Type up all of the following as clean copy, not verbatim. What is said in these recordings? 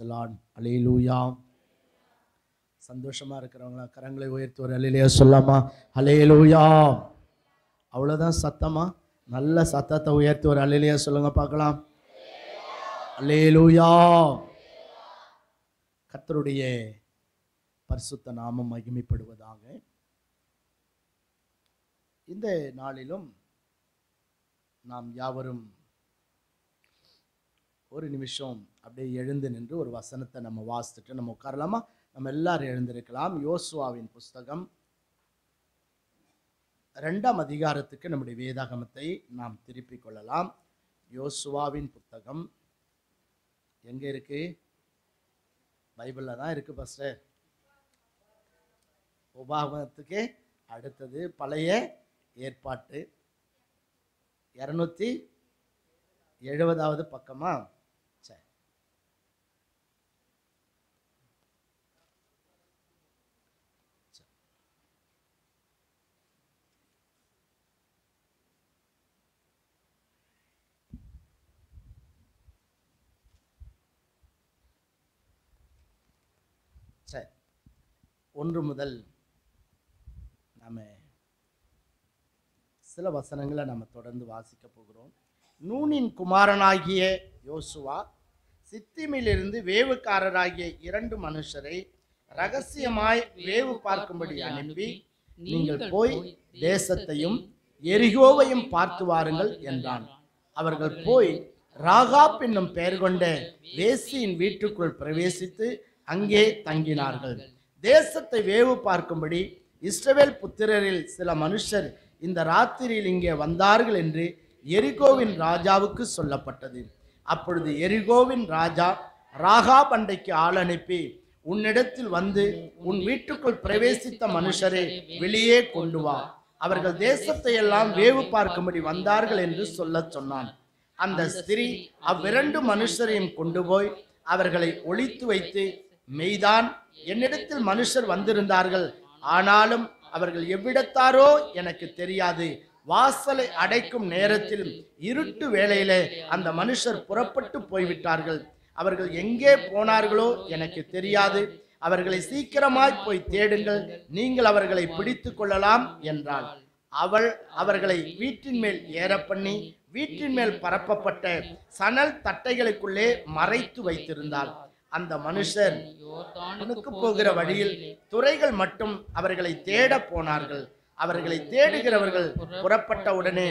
the Lord. Hallelujah. சந்தோஷமா இருக்கிறவங்களா கரங்களை உயர்த்தி ஒரு அல்லேலூயா சொல்லாமா? ஹல்லேலூயா. அவ்வளோதான் சத்தமா? நல்ல சத்தத்தை உயர்த்தி ஒரு அல்லேலூயா சொல்லுங்க பார்க்கலாம். ஹல்லேலூயா. கர்த்தருடைய பரிசுத்த நாமம் மகிமைப்படுவதாக. இந்த நாளிலும் நாம் யாவரும் ஒரு நிமிஷம் அப்படியே எழுந்து நின்று ஒரு வசனத்தை நம்ம வாசித்துட்டு நம்ம உட்காரலாமா? நம்ம எல்லாரும் எழுந்திருக்கலாம். யோசுவாவின் புஸ்தகம் 2ஆம் அதிகாரத்துக்கு நம்முடைய வேதாகமத்தை நாம் திருப்பிக் கொள்ளலாம். யோசுவாவின் புத்தகம் எங்கே இருக்கு? பைபிளில் தான் இருக்கு பாஸ்டர். உபாகமத்துக்கு அடுத்தது பழைய ஏற்பாட்டு 270வது பக்கமா? சரி, சரி. 1 முதல் நாம சில வசனங்களை நம்ம தொடர்ந்து வாசிக்க போகிறோம். நூனின் குமாரனாகிய யோசுவா சித்திமிலிருந்து வேவுக்காரராகிய 2 மனுஷரை ரகசியமாய் வேவு பார்க்கும்படி அனுப்பி, நீங்கள் போய் தேசத்தையும் எரிகோவையும் பார்த்து வாருங்கள் என்றான். அவர்கள் போய் ராகாப் என்னும் பெயர் கொண்ட வேசியின் வீட்டுக்குள் பிரவேசித்து அங்கே தங்கினார்கள். தேசத்தை வேவு பார்க்கும்படி இஸ்ரவேல் புத்திரரில் சில மனுஷர் இந்த ராத்திரியில் இங்கே வந்தார்கள் என்று எரிகோவின் ராஜாவுக்கு சொல்லப்பட்டது. அப்பொழுது எரிகோவின் ராஜா ராகாப் அண்டைக்கு ஆள் அனுப்பி, உன்னிடத்தில் வந்து உன் வீட்டுக்குள் பிரவேசித்த மனுஷரை வெளியே கொண்டு வா, அவர்கள் தேசத்தை எல்லாம் வேவு பார்க்கும்படி வந்தார்கள் என்று சொல்லச் சொன்னான். அந்த ஸ்திரீ அவ்விரண்டு மனுஷரையும் கொண்டு போய் அவர்களை ஒளித்து வைத்து, மெய்தான், என்னிடத்தில் மனுஷர் வந்திருந்தார்கள், ஆனாலும் அவர்கள் எவ்விடத்தாரோ எனக்கு தெரியாது. வாசலை அடைக்கும் நேரத்தில் இருட்டு வேளையிலே அந்த மனுஷர் புறப்பட்டு போய்விட்டார்கள். அவர்கள் எங்கே போனார்களோ எனக்கு தெரியாது. அவர்களை சீக்கிரமாய் போய் தேடுங்கள், நீங்கள் அவர்களை பிடித்து கொள்ளலாம் என்றாள். அவள் அவர்களை வீட்டின் மேல் ஏற பண்ணி வீட்டின் மேல் பரப்பப்பட்ட சணல் தட்டைகளுக்குள்ளே மறைத்து வைத்திருந்தாள். அந்த மனுஷர் போகிற வழியில் துறைகள் மட்டும் அவர்களை தேட போனார்கள். அவர்களை தேடுகிறவர்கள் புறப்பட்ட உடனே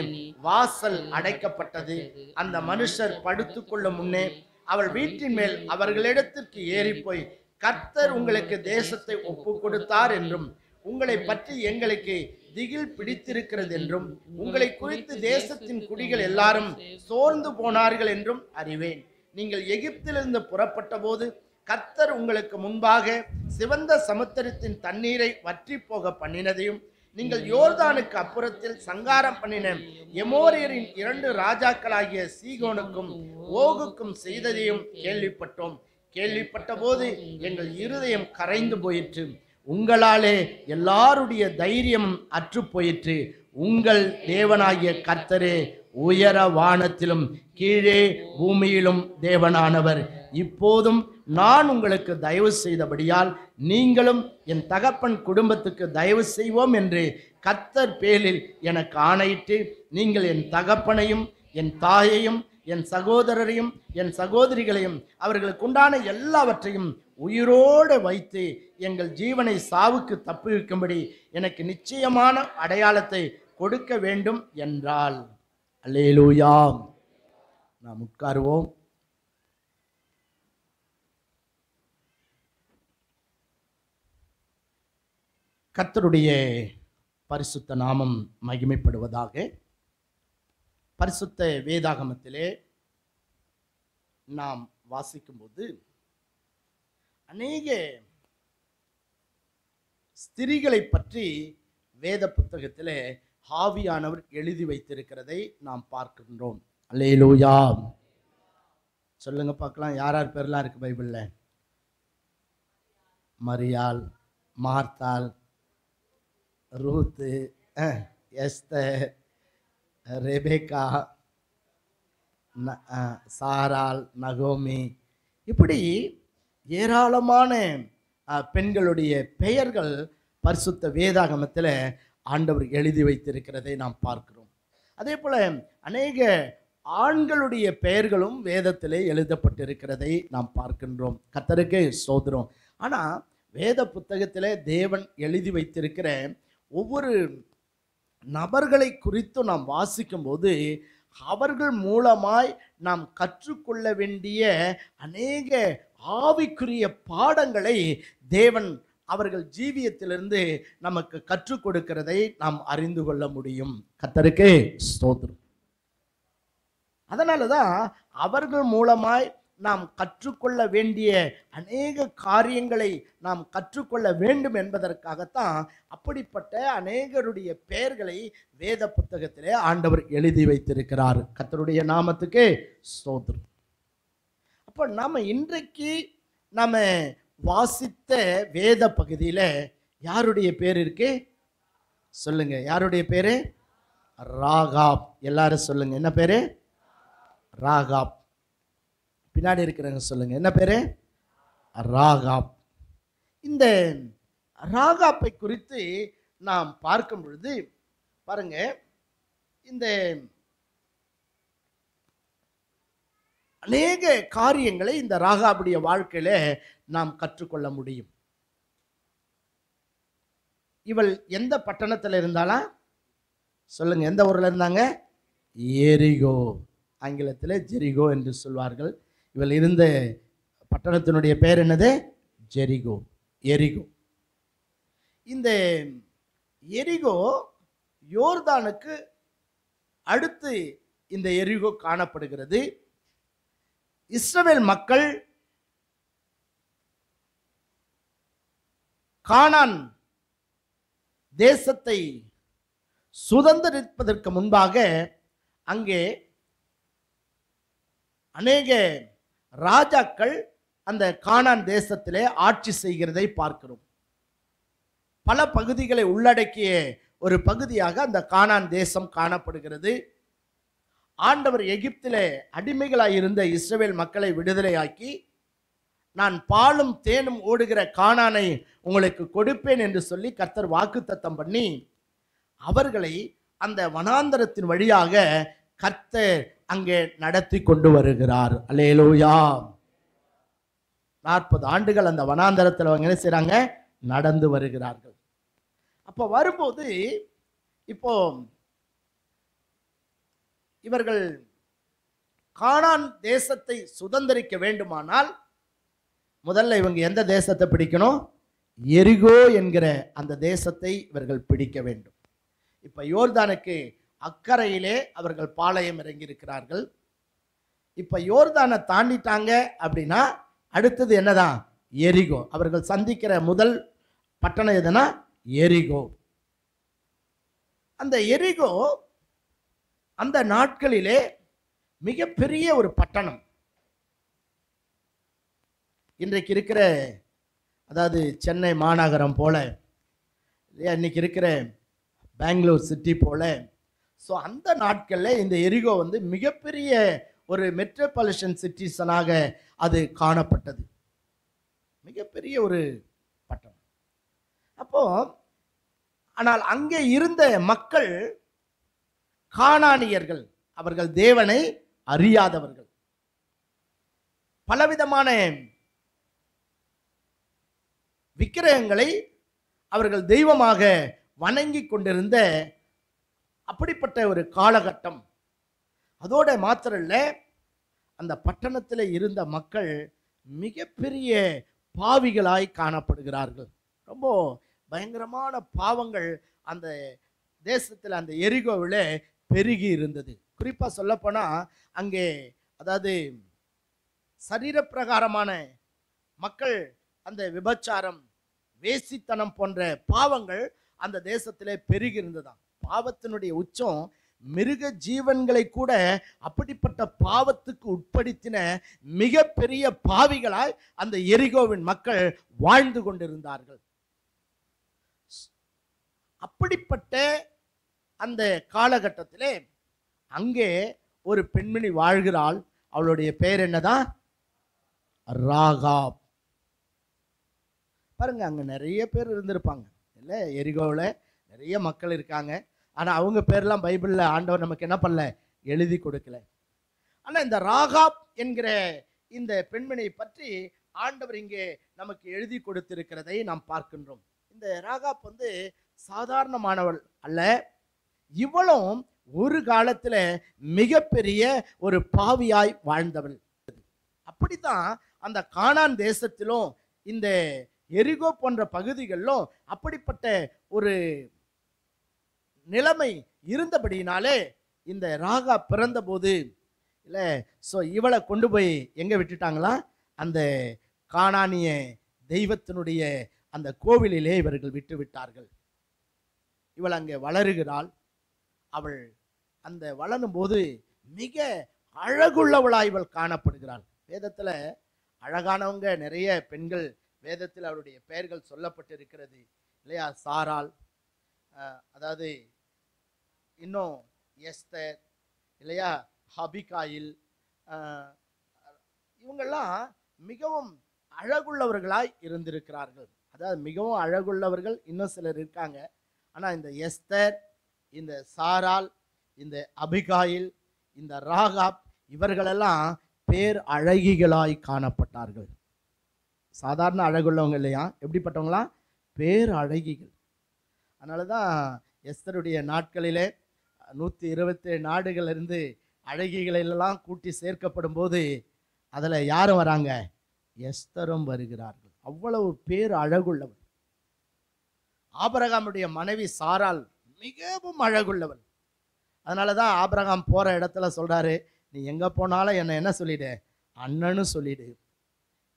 வாசல் அடைக்கப்பட்டது. அந்த மனுஷர் படுத்துக் கொள்ளும் முன்னே அவள் வீட்டின் மேல் அவர்களிடத்திற்கு ஏறி போய், கர்த்தர் உங்களுக்கு தேசத்தை ஒப்பு கொடுத்தார் என்றும், உங்களை பற்றி எங்களுக்கு திகில் பிடித்திருக்கிறது என்றும், உங்களை குறித்து தேசத்தின் குடிகள் எல்லாரும் சோர்ந்து போனார்கள் என்றும் அறிவேன். நீங்கள் எகிப்திலிருந்து புறப்பட்ட போது கர்த்தர் உங்களுக்கு முன்பாக சிவந்த சமுத்திரத்தின் தண்ணீரை வற்றி போக பண்ணினதையும், நீங்கள் யோர்தானுக்கு அப்புறத்தில் சங்காரம் பண்ணின எமோரியரின் 2 ராஜாக்களாகிய சீகோனுக்கும் ஓகுக்கும் செய்ததையும் கேள்விப்பட்டோம். கேள்விப்பட்ட போது எங்கள் இருதயம் கரைந்து போயிற்று. உங்களாலே எல்லாருடைய தைரியம் அற்று போயிற்று. உங்கள் தேவனாகிய கர்த்தரே உயர வானத்திலும் கீழே பூமியிலும் தேவனானவர். இப்போதும் நான் உங்களுக்கு தயவு செய்தபடியால் நீங்களும் என் தகப்பன் குடும்பத்துக்கு தயவு செய்வோம் என்று கர்த்தர் பேரில் எனக்கு ஆணையிட்டு, நீங்கள் என் தகப்பனையும் என் தாயையும் என் சகோதரரையும் என் சகோதரிகளையும் அவர்களுக்கு உண்டான எல்லாவற்றையும் உயிரோடு வைத்து எங்கள் ஜீவனை சாவுக்கு தப்புவிக்கும்படி எனக்கு நிச்சயமான அடையாளத்தை கொடுக்க வேண்டும் என்றாள். அல்லேலூயா. நாம் உட்காருவோம். கர்த்தருடைய பரிசுத்த நாமம் மகிமைப்படுவதாக. பரிசுத்த வேதாகமத்திலே நாம் வாசிக்கும்போது அநேக ஸ்திரீகளை பற்றி வேத புத்தகத்திலே ஆவியானவர் எழுதி வைத்திருக்கிறதை நாம் பார்க்கின்றோம். அல்லேலூயா. சொல்லுங்க பார்க்கலாம், யார் யார் பேர்லாம் இருக்கு பைபிள்ல? மரியாள், மார்த்தாள், ரூத்து, எஸ்தர், ரெபேக்கா, சாராள், நகோமி, இப்படி ஏராளமான பெண்களுடைய பெயர்கள் பரிசுத்த வேதாகமத்தில் ஆண்டவர் எழுதி வைத்திருக்கிறதை நாம் பார்க்கிறோம். அதே போல அநேக ஆண்களுடைய பெயர்களும் வேதத்திலே எழுதப்பட்டிருக்கிறதை நாம் பார்க்கின்றோம். கர்த்தருக்கு ஸ்தோத்திரம். ஆனால் வேத புத்தகத்திலே தேவன் எழுதி வைத்திருக்கிற ஒவ்வொரு நபர்களை குறித்து நாம் வாசிக்கும் போது அவர்கள் மூலமாய் நாம் கற்றுக்கொள்ள வேண்டிய அநேக ஆவிக்குரிய பாடங்களை தேவன் அவர்கள் ஜீவியத்திலிருந்து நமக்கு கற்றுக் கொடுக்கிறதை நாம் அறிந்து கொள்ள முடியும். கர்த்தருக்கு ஸ்தோத்திரம். அதனால தான் அவர்கள் மூலமாய் நாம் கற்றுக்கொள்ள வேண்டிய அநேக காரியங்களை நாம் கற்றுக்கொள்ள வேண்டும் என்பதற்காகத்தான் அப்படிப்பட்ட அநேகருடைய பெயர்களை வேத புத்தகத்திலே ஆண்டவர் எழுதி வைத்திருக்கிறார். கர்த்தருடைய நாமத்துக்கு ஸ்தோத்திரம். அப்போ நாம் இன்றைக்கு நம்ம வாசித்த வேத பகுதியில் யாருடைய பேர் இருக்கு சொல்லுங்க? யாருடைய பேரு? ராகாப். எல்லாரும் சொல்லுங்க, என்ன பேரு? ராகாப். பின்னாடி இருக்கிறவங்க சொல்லுங்க, என்ன பேரு? ராகாப். இந்த ராகாப்பை குறித்து நாம் பார்க்கும் பொழுது பாருங்க, இந்த அநேக காரியங்களை இந்த ராகாபுடைய வாழ்க்கையில நாம் கற்றுக்கொள்ள முடியும். இவள் எந்த பட்டணத்தில் இருந்தாளா சொல்லுங்க? எந்த ஊர்ல இருந்தாங்க? எரிகோ. ஆங்கிலத்தில் ஜெரிகோ என்று சொல்வார்கள். இவள் இருந்த பட்டணத்தினுடைய பெயர் என்னது? ஜெரிகோ, எரிகோ. இந்த எரிகோ யோர்தானுக்கு அடுத்து இந்த எரிகோ காணப்படுகிறது. இஸ்ரவேல் மக்கள் கானான் தேசத்தை சுதந்திரிப்பதற்கு முன்பாக அங்கே அநேக ராஜாக்கள் அந்த கானான் தேசத்திலே ஆட்சி செய்கிறதை பார்க்கிறோம். பல பகுதிகளை உள்ளடக்கிய ஒரு பகுதியாக அந்த கானான் தேசம் காணப்படுகிறது. ஆண்டவர் எகிப்திலே அடிமைகளாய் இருந்த இஸ்ரவேல் மக்களை விடுதலையாக்கி, நான் பாலும் தேனும் ஓடுகிற கானானை உங்களுக்கு கொடுப்பேன் என்று சொல்லி கர்த்தர் வாக்குத்தத்தம் பண்ணி அவர்களை அந்த வனாந்தரத்தின் வழியாக கர்த்தர் அங்கே நடத்தி கொண்டு வருகிறார். அல்லேலூயா. 40 ஆண்டுகள் அந்த வனாந்தரத்தில் அவங்க என்ன செய்றாங்க? நடந்து வருகிறார்கள். அப்போ வரும்போது இப்போ இவர்கள் கானான் தேசத்தை சுதந்திரிக்க வேண்டுமானால் முதல்ல இவங்க எந்த தேசத்தை பிடிக்கணும்? எரிகோ என்கிற அந்த தேசத்தை இவர்கள் பிடிக்க வேண்டும். இப்ப யோர்தானுக்கு அக்கறையிலே அவர்கள் பாளையம் இறங்கி இருக்கிறார்கள். இப்ப யோர்தானை தாண்டிட்டாங்க அப்படின்னா அடுத்தது என்னதான்? எரிகோ. அவர்கள் சந்திக்கிற முதல் பட்டணம் எதுனா? எரிகோ. அந்த எரிகோ அந்த நாட்களிலே மிகப்பெரிய ஒரு பட்டணம். இன்றைக்கு இருக்கிற, அதாவது சென்னை மாநகரம் போல, இன்னைக்கு இருக்கிற பெங்களூர் சிட்டி போல, ஸோ அந்த நாட்களில் இந்த எரிகோ வந்து மிகப்பெரிய ஒரு மெட்ரோபாலிட்டன் சிட்டிஸனாக அது காணப்பட்டது. மிகப்பெரிய ஒரு பட்டணம். அப்போ ஆனால் அங்கே இருந்த மக்கள் கானானியர்கள், அவர்கள் தேவனை அறியாதவர்கள். பலவிதமான விக்கிரகங்களை அவர்கள் தெய்வமாக வணங்கி கொண்டிருந்த அப்படிப்பட்ட ஒரு காலகட்டம். அதோட மாத்திரல்ல, அந்த பட்டணத்தில் இருந்த மக்கள் மிகப்பெரிய பாவிகளாய் காணப்படுகிறார்கள். ரொம்ப பயங்கரமான பாவங்கள் அந்த தேசத்தில், அந்த எரிகோவில் பெருகி இருந்தது. குறிப்பாக சொல்லப்போனால் அங்கே, அதாவது சரீரப்பிரகாரமான மக்கள், அந்த விபச்சாரம், வேசித்தனம் போன்ற பாவங்கள் அந்த தேசத்திலே பெருகி இருந்ததாம். பாவத்தினுடைய உச்சம் மிருக ஜீவன்களை கூட அப்படிப்பட்ட பாவத்துக்கு உட்படுத்தின மிகப்பெரிய பாவிகளாய் அந்த எரிகோவின் மக்கள் வாழ்ந்து கொண்டிருந்தார்கள். அப்படிப்பட்ட அந்த காலகட்டத்திலே அங்கே ஒரு பெண்மணி வாழ்கிறாள். அவளுடைய பெயர் என்னதான்? ராகாப். பாருங்க, அங்கே நிறைய பேர் இருந்திருப்பாங்க இல்லை, எரிகோவில் நிறைய மக்கள் இருக்காங்க. ஆனால் அவங்க பேர்லாம் பைபிளில் ஆண்டவர் நமக்கு என்ன பண்ணல, எழுதி கொடுக்கல. ஆனால் இந்த ராகாப் என்கிற இந்த பெண்மணியை பற்றி ஆண்டவர் இங்கே நமக்கு எழுதி கொடுத்திருக்கிறதை நாம் பார்க்கின்றோம். இந்த ராகாப் சாதாரணமானவள் அல்ல. இவளும் ஒரு காலத்தில் மிகப்பெரிய ஒரு பாவியாய் வாழ்ந்தவள். அப்படித்தான் அந்த கானான் தேசத்திலும் இந்த எரிகோ போன்ற பகுதிகளிலும் அப்படிப்பட்ட ஒரு நிலைமை இருந்தபடினாலே இந்த ராகா பிறந்த போது இல்லை, ஸோ இவளை கொண்டு போய் எங்கே விட்டுட்டாங்களா, அந்த கானானிய தெய்வத்தினுடைய அந்த கோவிலிலே இவர்கள் விட்டு விட்டார்கள். இவள் அங்கே வளருகிறாள். அவள் அந்த வளரும் போது மிக அழகுள்ளவளாய் இவள் காணப்படுகிறாள். வேதத்தில் அழகானவங்க நிறைய பெண்கள் வேதத்தில் அவருடைய பெயர்கள் சொல்லப்பட்டிருக்கிறது இல்லையா. சாராள், அதாவது இன்னும் எஸ்தர் இல்லையா, அபிகாயில், இவங்கெல்லாம் மிகவும் அழகுள்ளவர்களாய் இருந்திருக்கிறார்கள். அதாவது மிகவும் அழகுள்ளவர்கள் இன்னும் சிலர் இருக்காங்க. ஆனால் இந்த எஸ்தர், இந்த சாராள், இந்த அபிகாயில், இந்த ராகாப், இவர்களெல்லாம் பேர் அழகிகளாய் காணப்பட்டார்கள். சாதாரண அழகுள்ளவங்க இல்லையா, எப்படிப்பட்டவங்களா, பேர் அழகிகள். அதனால தான் எஸ்தருடைய நாட்களிலே 127 நாடுகளிலிருந்து அழகிகளெல்லாம் கூட்டி சேர்க்கப்படும் போது அதில் யாரும் வராங்க, எஸ்தரும் வருகிறார்கள். அவ்வளவு பேர் அழகுள்ளவள். ஆபிரகாமுடைய மனைவி சாராள் மிகவும் அழகுள்ளவள். அதனால தான் ஆபிரகாம் போகிற இடத்துல சொல்கிறாரு, நீ எங்கே போனாலும் என்னை என்ன சொல்லிடு, அண்ணன்னு சொல்லிடு.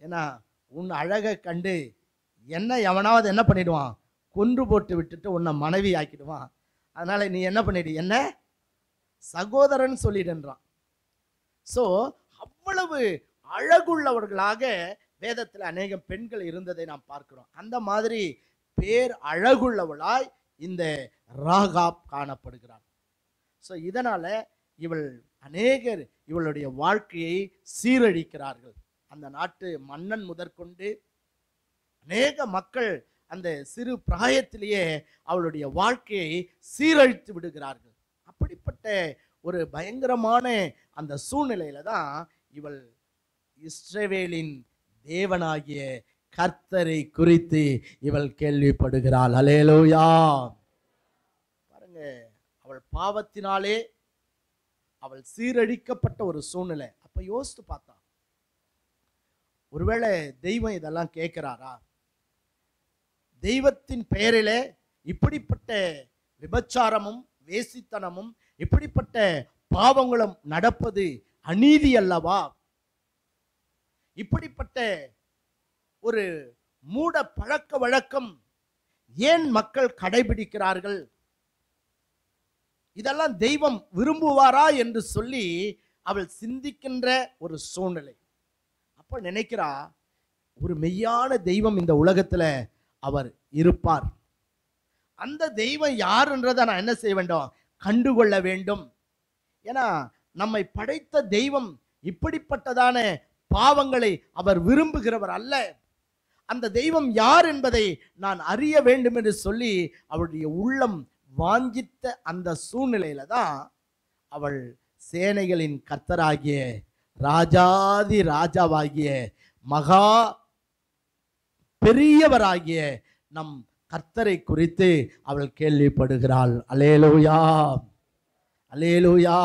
ஏன்னா உன் அழகை கண்டு என்ன எவனாவது என்ன பண்ணிடுவான், கொன்று போட்டு விட்டுட்டு உன்னை மனைவி ஆக்கிடுவான். அதனால் நீ என்ன பண்ணிடு, என்ன சகோதரன் சொல்லிடுன்றான். ஸோ அவ்வளவு அழகுள்ளவர்களாக வேதத்தில் அநேக பெண்கள் இருந்ததை நாம் பார்க்கிறோம். அந்த மாதிரி பேர் அழகுள்ளவளாய் இந்த ராகாப் காணப்படுகிறாள். ஸோ இதனால் இவள் அநேகர் இவளுடைய வாழ்க்கையை சீரழிக்கிறார்கள். அந்த நாட்டு மன்னன் முதற்கொண்டு அநேக மக்கள் அந்த சிறு பிராயத்திலேயே அவளுடைய வாழ்க்கையை சீரழித்து விடுகிறார்கள். அப்படிப்பட்ட ஒரு பயங்கரமான அந்த சூழ்நிலையில தான் இவள் இஸ்ரவேலின் தேவனாகிய கர்த்தரை குறித்து இவள் கேள்விப்படுகிறாள். அல்லேலூயா. பாருங்க, அவள் பாவத்தினாலே அவள் சீரழிக்கப்பட்ட ஒரு சூழ்நிலை. அப்ப யோசித்து பார்த்தா, ஒருவேளை தெய்வம் இதெல்லாம் கேட்கிறாரா? தெய்வத்தின் பெயரிலே இப்படிப்பட்ட விபச்சாரமும் வேசித்தனமும் இப்படிப்பட்ட பாவங்களும் நடப்பது அநீதி அல்லவா? இப்படிப்பட்ட ஒரு மூட பழக்க வழக்கம் ஏன் மக்கள் கடைபிடிக்கிறார்கள்? இதெல்லாம் தெய்வம் விரும்புவாரா என்று சொல்லி அவள் சிந்திக்கின்ற ஒரு சூழ்நிலை. அப்ப நினைக்கிறா, ஒரு மெய்யான தெய்வம் இந்த உலகத்துல அவர் இருப்பார். அந்த தெய்வம் யாருன்றதை நான் என்ன செய்ய வேண்டும், கண்டுகொள்ள வேண்டும். ஏன்னா நம்மை படைத்த தெய்வம் இப்படிப்பட்டதான பாவங்களை அவர் விரும்புகிறவர் அல்ல. அந்த தெய்வம் யார் என்பதை நான் அறிய வேண்டும் என்று சொல்லி அவளுடைய உள்ளம் வாஞ்சித்த அந்த சூழ்நிலையில தான் அவள் சேனைகளின் கர்த்தராகிய ராஜாதி ராஜாவாகிய மகா பெரியவராகிய நம் கர்த்தரை குறித்து அவள் கேள்விப்படுகிறாள். அல்லேலூயா, அல்லேலூயா.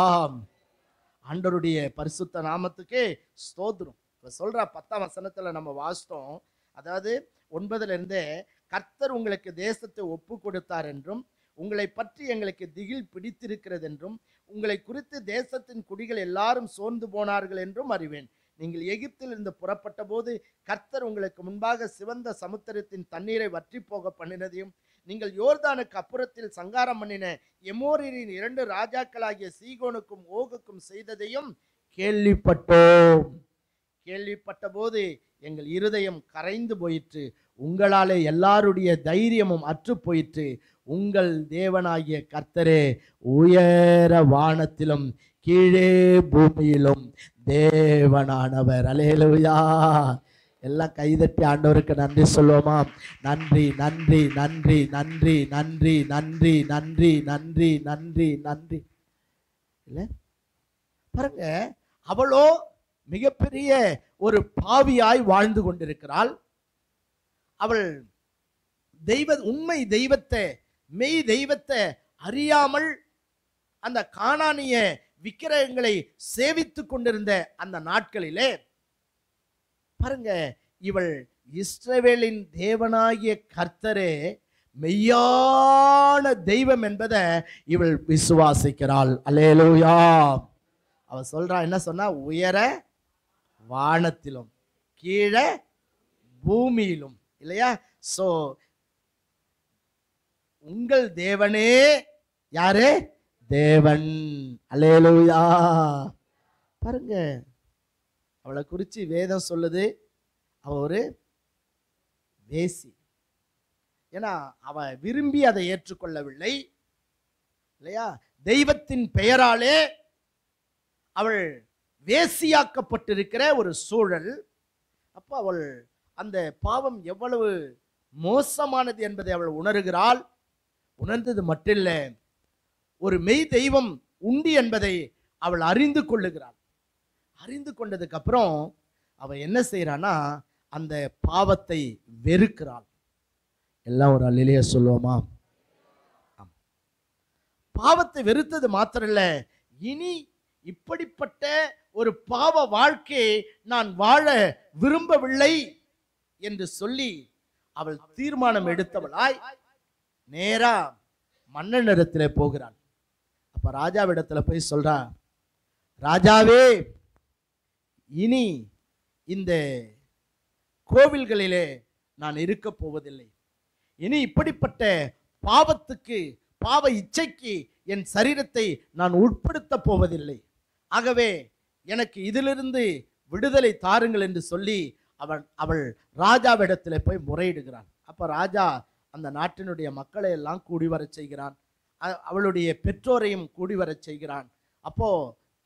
ஆண்டவருடைய பரிசுத்த நாமத்துக்கே ஸ்தோத்திரம். இப்ப சொல்ற 10ஆம் வசனத்துல நம்ம வாசித்தோம். அதாவது 9 கர்த்தர் உங்களுக்கு தேசத்தை ஒப்பு கொடுத்தார் என்றும் உங்களை பற்றி எங்களுக்கு திகில் பிடித்திருக்கிறது என்றும் உங்களை குறித்து தேசத்தின் குடிகள் எல்லாரும் சோர்ந்து போனார்கள் என்றும் அறிவேன். நீங்கள் எகிப்தில் இருந்து புறப்பட்ட போது கர்த்தர் உங்களுக்கு முன்பாக சிவந்த சமுத்திரத்தின் தண்ணீரை வற்றி போக பண்ணினதையும் நீங்கள் யோர்தானுக்கு அப்புறத்தில் சங்காரம் பண்ணின எமோரியரின் 2 ராஜாக்களாகிய சீகோனுக்கும் ஓகுக்கும் செய்ததையும் கேள்விப்பட்டோம். கேள்விப்பட்ட போது எங்கள் இருதயம் கரைந்து போயிற்று. உங்களாலே எல்லாருடைய தைரியமும் அற்று போயிற்று. உங்கள் தேவனாகிய கர்த்தரே உயர வானத்திலும் கீழே பூமியிலும் தேவனானவர். அல்லேலூயா. எல்லாம் கைதட்டி ஆண்டவருக்கு நன்றி சொல்லுவோமா? நன்றி நன்றி நன்றி நன்றி நன்றி நன்றி நன்றி நன்றி நன்றி நன்றி. இல்லை பாருங்க, அவளோ மிகப்பெரிய ஒரு பாவியாய் வாழ்ந்து கொண்டிருக்கிறாள். அவள் உண்மை தெய்வத்தை, மெய் தெய்வத்தை அறியாமல் அந்த கானானிய விக்கிரகங்களை சேவித்துக் கொண்டிருந்த அந்த நாட்களிலே பாருங்க, இவள் இஸ்ரவேலின் தேவனாகிய கர்த்தரே மெய்யான தெய்வம் என்பதை இவள் விசுவாசிக்கிறாள். அல்லேலூயா. அவ சொல்றா, என்ன சொன்னா? உயர வானத்திலும் கீழே பூமியிலும், இல்லையா? சோ உங்கள் தேவனே யாரு? தேவன். அல்லேலூயா. பாருங்க, அவளை குறித்து வேதம் சொல்லுது, அவ ஒரு வேசி. ஏன்னா அவ விரும்பி அதை ஏற்றுக்கொள்ளவில்லை, இல்லையா? தெய்வத்தின் பெயராலே அவள் வேசியாக்கப்பட்டிருக்கிற ஒரு சூழல். அப்போ அவள் அந்த பாவம் எவ்வளவு மோசமானது என்பதை அவள் உணர்கிறாள். உணர்ந்தது மட்டில்லை, ஒரு மெய் தெய்வம் உண்டு என்பதை அவள் அறிந்து கொள்ளுகிறாள். அறிந்து கொண்டதுக்கு அப்புறம் அவ என்ன செய்யறானா, அந்த பாவத்தை வெறுக்கிறாள். எல்லாம் ஒரு அல்லேலூயா சொல்லுவோமா? பாவத்தை வெறுத்தது மாத்திரம் இல்ல, இனி இப்படிப்பட்ட ஒரு பாவ வாழ்க்கையை நான் வாழ விரும்பவில்லை என்று சொல்லி அவள் தீர்மானம் எடுத்தவளாய் நேரா மன்னனிடத்திலே போகிறாள். அப்ப ராஜாவிடத்துல போய் சொல்றா, ராஜாவே, இனி இந்த கோவில்களிலே நான் இருக்க போவதில்லை. இனி இப்படிப்பட்ட பாவத்துக்கு, பாவ இச்சைக்கு என் சரீரத்தை நான் உட்படுத்த போவதில்லை. ஆகவே எனக்கு இதிலிருந்து விடுதலை தாருங்கள் என்று சொல்லி அவள் ராஜாவிடத்தில் போய் முறையிடுகிறான். அப்ப ராஜா அந்த நாட்டினுடைய மக்களை எல்லாம் கூடி வர செய்கிறான். அவளுடைய பெற்றோரையும் கூடி வர செய்கிறான். அப்போ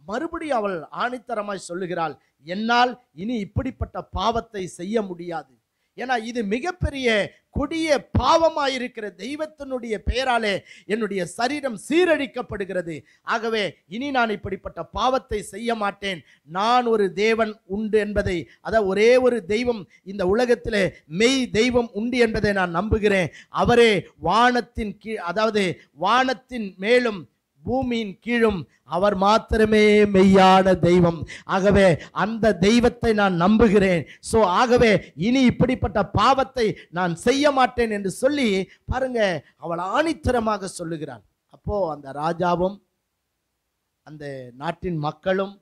மறுபடியும் அவள் ஆணித்தரமாய் சொல்லுகிறாள், என்னால் இனி இப்படிப்பட்ட பாவத்தை செய்ய முடியாது. ஏன்னா இது மிகப்பெரிய கொடிய பாவமாயிருக்கிற தெய்வத்தினுடைய பெயராலே என்னுடைய சரீரம் சீரழிக்கப்படுகிறது. ஆகவே இனி நான் இப்படிப்பட்ட பாவத்தை செய்ய மாட்டேன். நான் ஒரு தேவன் உண்டு என்பதை, அதாவது ஒரே ஒரு தெய்வம் இந்த உலகத்தில் மெய் தெய்வம் உண்டு என்பதை நான் நம்புகிறேன். அவரே வானத்தின் கீழ், அதாவது வானத்தின் மேலும் பூமியின் கீழும் அவர் மாத்திரமே மெய்யான தெய்வம். ஆகவே அந்த தெய்வத்தை நான் நம்புகிறேன். சோ ஆகவே இனி இப்படிப்பட்ட பாவத்தை நான் செய்ய மாட்டேன் என்று சொல்லி பாருங்க, அவள் ஆணித்தரமாக சொல்லுகிறாள். அப்போ அந்த ராஜாவும் அந்த நாட்டின் மக்களும்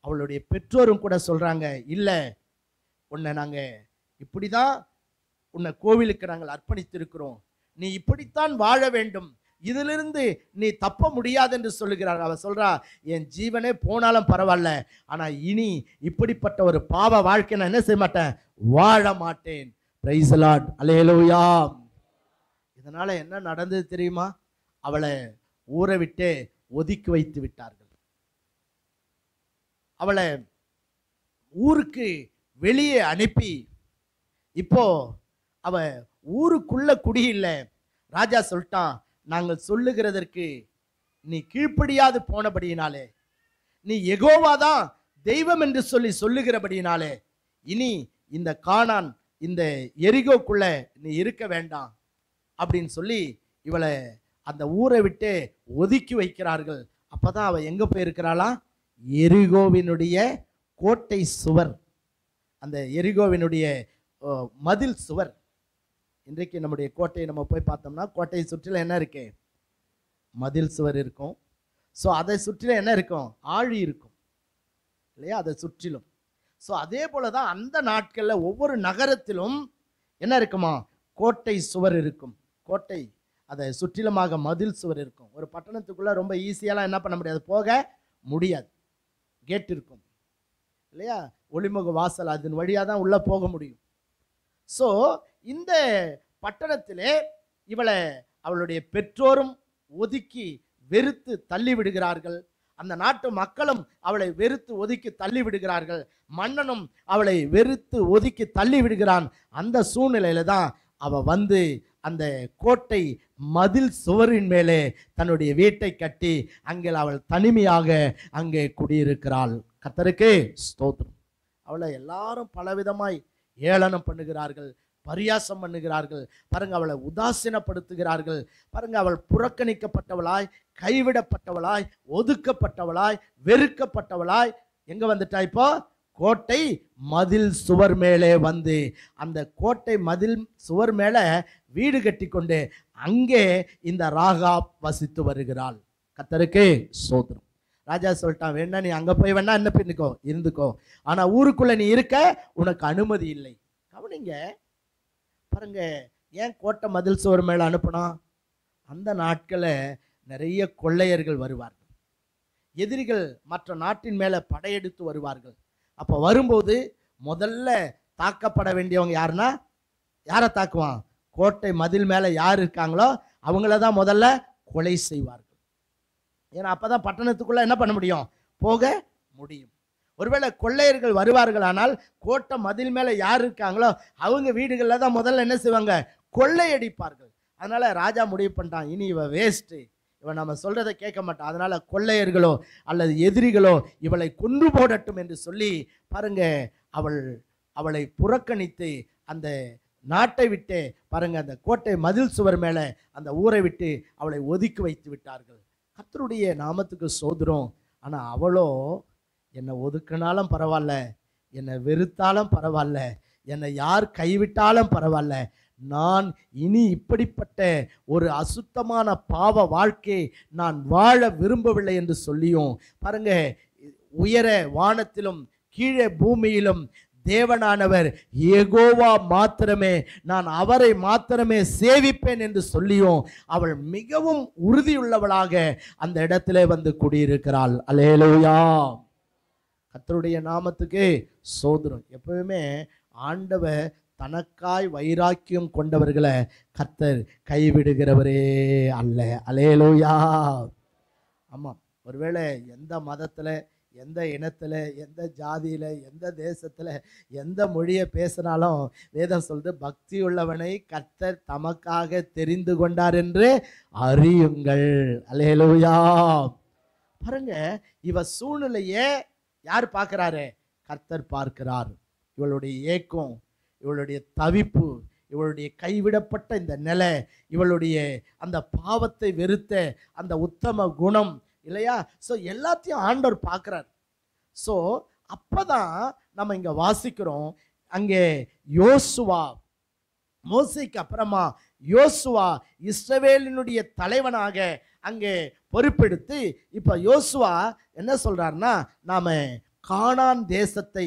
அவளுடைய பெற்றோரும் கூட சொல்றாங்க, இல்ல, உன்னை நாங்க இப்படிதான் உன்னை கோவிலுக்கு நாங்கள் அர்ப்பணித்திருக்கிறோம், நீ இப்படித்தான் வாழ வேண்டும், இதிலிருந்து நீ தப்ப முடியாது என்று சொல்லுகிறார். அவ சொல்றா, என் ஜீவனே போனாலும் பரவாயில்ல, ஆனா இனி இப்படிப்பட்ட ஒரு பாவ வாழ்க்கை நான் என்ன செய்ய மாட்டேன், வாழ மாட்டேன். Praise the Lord. அல்லேலூயா. இதனால என்ன நடந்தது தெரியுமா? அவளை ஊரை விட்டு ஒதுக்கி வைத்து விட்டார்கள். அவளை ஊருக்கு வெளியே அனுப்பி, இப்போ அவ ஊருக்குள்ள குடியில்லை. ராஜா சொல்லிட்டான், நாங்கள் சொல்லுகிறதற்கு நீ கீழ்ப்படியாது போனபடியினாலே, நீ யெகோவாதான் தெய்வம் என்று சொல்லுகிறபடியினாலே இனி இந்த கானான், இந்த எரிகோக்குள்ள நீ இருக்க வேண்டாம் அப்படின்னு சொல்லி இவளை அந்த ஊரை விட்டு ஒதுக்கி வைக்கிறார்கள். அப்பதான் அவ எங்க போயிருக்கிறாளா? எரிகோவினுடைய கோட்டை சுவர், அந்த எரிகோவினுடைய மதில் சுவர். இன்றைக்கு நம்முடைய கோட்டையை நம்ம போய் பார்த்தோம்னா கோட்டையை சுற்றிலும் என்ன இருக்கு? மதில் சுவர் இருக்கும். ஸோ அதை சுற்றிலும் என்ன இருக்கும்? ஆழி இருக்கும், இல்லையா? அதை சுற்றிலும். ஸோ அதே போல தான் அந்த நாட்களில் ஒவ்வொரு நகரத்திலும் என்ன இருக்குமா? கோட்டை சுவர் இருக்கும். கோட்டை அதை சுற்றிலுமாக மதில் சுவர் இருக்கும். ஒரு பட்டணத்துக்குள்ளே ரொம்ப ஈஸியாலாம் என்ன பண்ண முடியாது, போக முடியாது. கேட் இருக்கும், இல்லையா? ஒளிமுக வாசல், அதன் வழியாக தான் உள்ளே போக முடியும். ஸோ இந்த பட்டணத்திலே இவளை அவளுடைய பெற்றோரும் ஒதுக்கி வெறுத்து தள்ளி விடுகிறார்கள். அந்த நாட்டு மக்களும் அவளை வெறுத்து ஒதுக்கி தள்ளி விடுகிறார்கள். மன்னனும் அவளை வெறுத்து ஒதுக்கி தள்ளி விடுகிறான். அந்த சூழ்நிலையில தான் அவ வந்து அந்த கோட்டை மதில் சுவரின் மேலே தன்னுடைய வீட்டை கட்டி அங்கே அவள் தனிமையாக அங்கே குடியிருக்கிறாள். கர்த்தருக்கு ஸ்தோத்திரம். அவளை எல்லாரும் பலவிதமாய் ஏளனம் பண்ணுகிறார்கள், பரியாசம் பண்ணுகிறார்கள். பாருங்க, அவளை உதாசீனப்படுத்துகிறார்கள். பாருங்க, அவள் புறக்கணிக்கப்பட்டவளாய், கைவிடப்பட்டவளாய், ஒதுக்கப்பட்டவளாய், வெறுக்கப்பட்டவளாய் எங்க வந்துட்டா? இப்போ கோட்டை மதில் சுவர் மேலே வந்து அந்த கோட்டை மதில் சுவர் மேலே வீடு கட்டி கொண்டு அங்கே இந்த ராகாப் வசித்து வருகிறாள். கர்த்தருக்கு ஸ்தோத்திரம். ராஜா சொல்லிட்டான், வேணா நீ அங்கே போய் வேணா என்ன பண்ணிக்கோ, இருந்துக்கோ, ஆனால் ஊருக்குள்ளே நீ இருக்க உனக்கு அனுமதி இல்லை. கவனிங்க பாருங்க, ஏன் கோட்டை மதில் சுவர் மேலே அனுப்பினா? அந்த நாட்களில் நிறைய கொள்ளையர்கள் வருவார்கள், எதிரிகள் மற்ற நாட்டின் மேலே படையெடுத்து வருவார்கள். அப்போ வரும்போது முதல்ல தாக்கப்பட வேண்டியவங்க யாருன்னா, யாரை தாக்குவான்? கோட்டை மதில் மேலே யார் இருக்காங்களோ அவங்கள தான் முதல்ல கொலை செய்வார்கள். ஏன்னா அப்போ தான் பட்டணத்துக்குள்ளே என்ன பண்ண முடியும், போக முடியும். ஒருவேளை கொள்ளையர்கள் வருவார்கள், ஆனால் கோட்டை மதில் மேலே யார் இருக்காங்களோ அவங்க வீடுகளில் தான் முதல்ல என்ன செய்வாங்க, கொள்ளையடிப்பார்கள். அதனால ராஜா முடிவு பண்ணிட்டான், இனி இவ வேஸ்ட்டு, இவன் நம்ம சொல்றதை கேட்க மாட்டான், அதனால கொள்ளையர்களோ அல்லது எதிரிகளோ இவளை கொன்று போடட்டும் என்று சொல்லி பாருங்க அவளை புறக்கணித்து அந்த நாட்டை விட்டு பாருங்க அந்த கோட்டை மதில் சுவர் மேலே அந்த ஊரை விட்டு அவளை ஒதுக்கி வைத்து விட்டார்கள். கர்த்தருடைய நாமத்துக்கு ஸ்தோத்திரம். ஆனால் அவளோ என்னை ஒதுக்கினாலும் பரவாயில்ல, என்னை வெறுத்தாலும் பரவாயில்ல, என்னை யார் கைவிட்டாலும் பரவாயில்ல, நான் இனி இப்படிப்பட்ட ஒரு அசுத்தமான பாவ வாழ்க்கை நான் வாழ விரும்பவில்லை என்று சொல்லியும் பாருங்க, உயர வானத்திலும் கீழே பூமியிலும் தேவனானவர் யெகோவா மாத்திரமே, நான் அவரை மாத்திரமே சேவிப்பேன் என்று சொல்லியும் அவள் மிகவும் உறுதியுள்ளவளாக அந்த இடத்திலே வந்து குடியிருக்கிறாள். அல்லேலூயா. கர்த்தருடைய நாமத்துக்கு ஸ்தோத்திரம். எப்பவுமே ஆண்டவர் தனக்காய் வைராக்கியம் கொண்டவர்களை கர்த்தர் கைவிடுகிறவரே அல்ல. அல்லேலூயா. ஆமாம், ஒருவேளை எந்த மதத்தில், எந்த இனத்தில், எந்த ஜாதியில், எந்த தேசத்தில், எந்த மொழியை பேசினாலும் வேதம் சொல்றது, பக்தி உள்ளவனை கர்த்தர் தமக்காக தெரிந்து கொண்டார் என்று அறியுங்கள். அல்லேலூயா. பாருங்க, இவ சூழ்நிலையே யார் பார்க்கிறாரு? கர்த்தர் பார்க்கிறார். இவளுடைய ஏக்கம், இவளுடைய தவிப்பு, இவளுடைய கைவிடப்பட்ட இந்த நிலை, இவளுடைய அந்த பாவத்தை வெறுத்த அந்த உத்தம குணம் இல்லையா? ஸோ எல்லாத்தையும் ஆண்டவர் பார்க்குறார். ஸோ அப்போதான் நம்ம இங்கே வாசிக்கிறோம், அங்கே யோசுவா, மோசேக்கு அப்புறமா யோசுவா இஸ்ரவேலினுடைய தலைவனாக அங்கே பொறுப்பெடுத்து இப்போ யோசுவா என்ன சொல்றாருன்னா, நாம கானான் தேசத்தை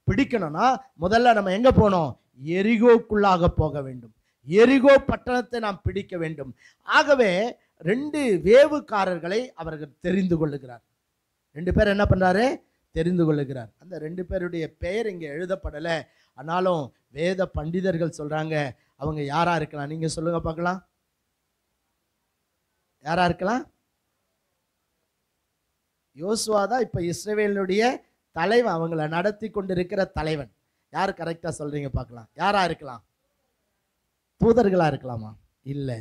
பிடிக்கணும்னா முதல்ல நம்ம எங்க போனோம்? எரிகோக்குள்ளாக போக வேண்டும். எரிகோ பட்டணத்தை நாம் பிடிக்க வேண்டும். ஆகவே 2 வேவுக்காரர்களை அவர்கள் தெரிந்து கொள்ளுகிறார். 2 பேர் என்ன பண்றாரு? தெரிந்து கொள்ளுகிறார். அந்த 2 பேருடைய பெயர் இங்கே எழுதப்படலை. ஆனாலும் வேத பண்டிதர்கள் சொல்றாங்க அவங்க யாரா இருக்கலாம். நீங்க சொல்லுங்க பார்க்கலாம், யாரா இருக்கலாம்? யோசுவா தான் இப்ப இஸ்ரவேலுடைய தலைவன், அவங்கள நடத்தி கொண்டிருக்கிற தலைவன். யார் கரெக்டா சொல்றீங்க பார்க்கலாம்? யாரா இருக்கலாம்? தூதர்களா இருக்கலாமா? இல்லை,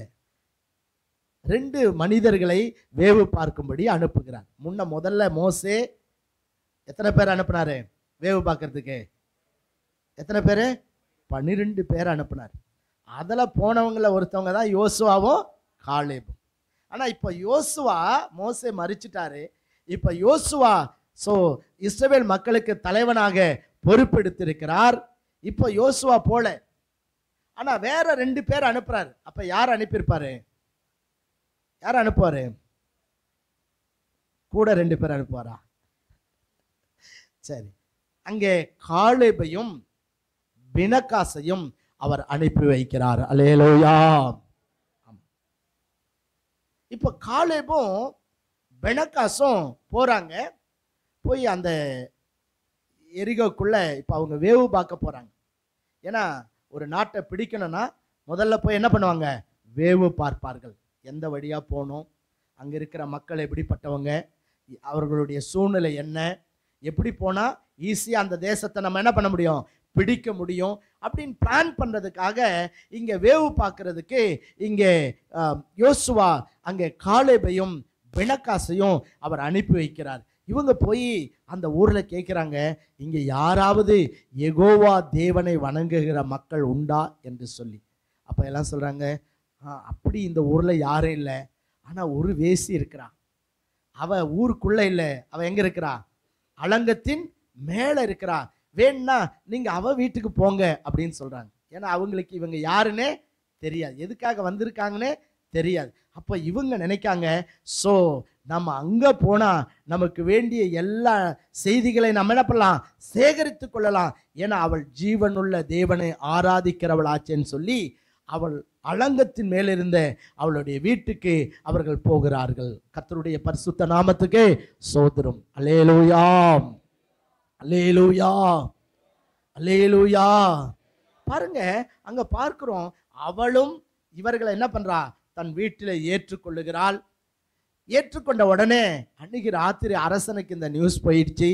2 மனிதர்களை வேவு பார்க்கும்படி அனுப்புகிறார். முதல்ல மோசே எத்தனை பேர் அனுப்புனாரு வேவு பார்க்கறதுக்கு? எத்தனை பேர்? 12 பேர் அனுப்புனார். அதில் போனவங்கள ஒருத்தவங்க தான் யோசுவாவும் காலேபும். ஆனால் இப்போ யோசுவா, மோசே மரிச்சிட்டாரு, இப்போ யோசுவா இஸ்ரவேல் மக்களுக்கு தலைவனாக பொறுப்பெடுத்திருக்கிறார். இப்போ யோசுவா போல, ஆனா வேற 2 பேர் அனுப்புறாரு. அப்ப யார் அனுப்பியிருப்பாரு? யார் அனுப்புவாரு? கூட 2 பேர் அனுப்புவாரா? சரி, அங்கே காலேபையும் பினகாசையும் அவர் அனுப்பி வைக்கிறார். அல்லேலூயா. இப்போ காலேபும் பினகாசும் போறாங்க. போய் அந்த எரிகோக்குள்ள இப்போ அவங்க வேவு பார்க்க போறாங்க. ஏன்னா ஒரு நாட்டை பிடிக்கணும்னா முதல்ல போய் என்ன பண்ணுவாங்க? வேவு பார்ப்பார்கள். எந்த வழியா போகணும், அங்கே இருக்கிற மக்கள் எப்படிப்பட்டவங்க, அவர்களுடைய சூழ்நிலை என்ன, எப்படி போனால் ஈஸியாக அந்த தேசத்தை நம்ம என்ன பண்ண முடியும், பிடிக்க முடியும் அப்படின்னு பிளான் பண்ணுறதுக்காக இங்கே வேவு பார்க்கறதுக்கு இங்கே யோசுவா அங்கே காலேபையும் பிணக்காசையும் அவர் அனுப்பி வைக்கிறார். இவங்க போய் அந்த ஊரில் கேட்குறாங்க, இங்கே யாராவது யெகோவா தேவனை வணங்குகிற மக்கள் உண்டா என்று சொல்லி. அப்போ எல்லாம் சொல்கிறாங்க, அப்படி இந்த ஊரில் யாரும் இல்லை, ஆனால் ஒரு வேசி இருக்கிறா, அவள் ஊருக்குள்ளே இல்லை, அவள் எங்கே இருக்கிறா, அலங்கத்தின் மேலே இருக்கிறா, வேணும்னா நீங்கள் அவள் வீட்டுக்கு போங்க அப்படின்னு சொல்கிறாங்க. ஏன்னா அவங்களுக்கு இவங்க யாருன்னே தெரியாது, எதுக்காக வந்திருக்காங்கன்னே தெரியாது. அப்போ இவங்க நினைக்காங்க, ஸோ நம்ம அங்கே போனால் நமக்கு வேண்டிய எல்லா செய்திகளை நம்ம என்ன பண்ணலாம், சேகரித்து கொள்ளலாம். ஏன்னா அவள் ஜீவனுள்ள தேவனை ஆராதிக்கிறவள் ஆச்சேன்னு சொல்லி அவள் அலங்கத்தின் மேலிருந்த அவளுடைய வீட்டுக்கு அவர்கள் போகிறார்கள். கர்த்தருடைய பரிசுத்த நாமத்துக்கு ஸ்தோத்திரம். அல்லேலூயா, அல்லேலூயா, அல்லேலூயா. பாருங்க, அங்க பார்க்கிறோம், அவளும் இவர்களை என்ன பண்றா, தன் வீட்டில் ஏற்றுக்கொள்ளுகிறாள். ஏற்றுக்கொண்ட உடனே அன்னைக்கு ராத்திரி அரசனுக்கு இந்த நியூஸ் போயிடுச்சு,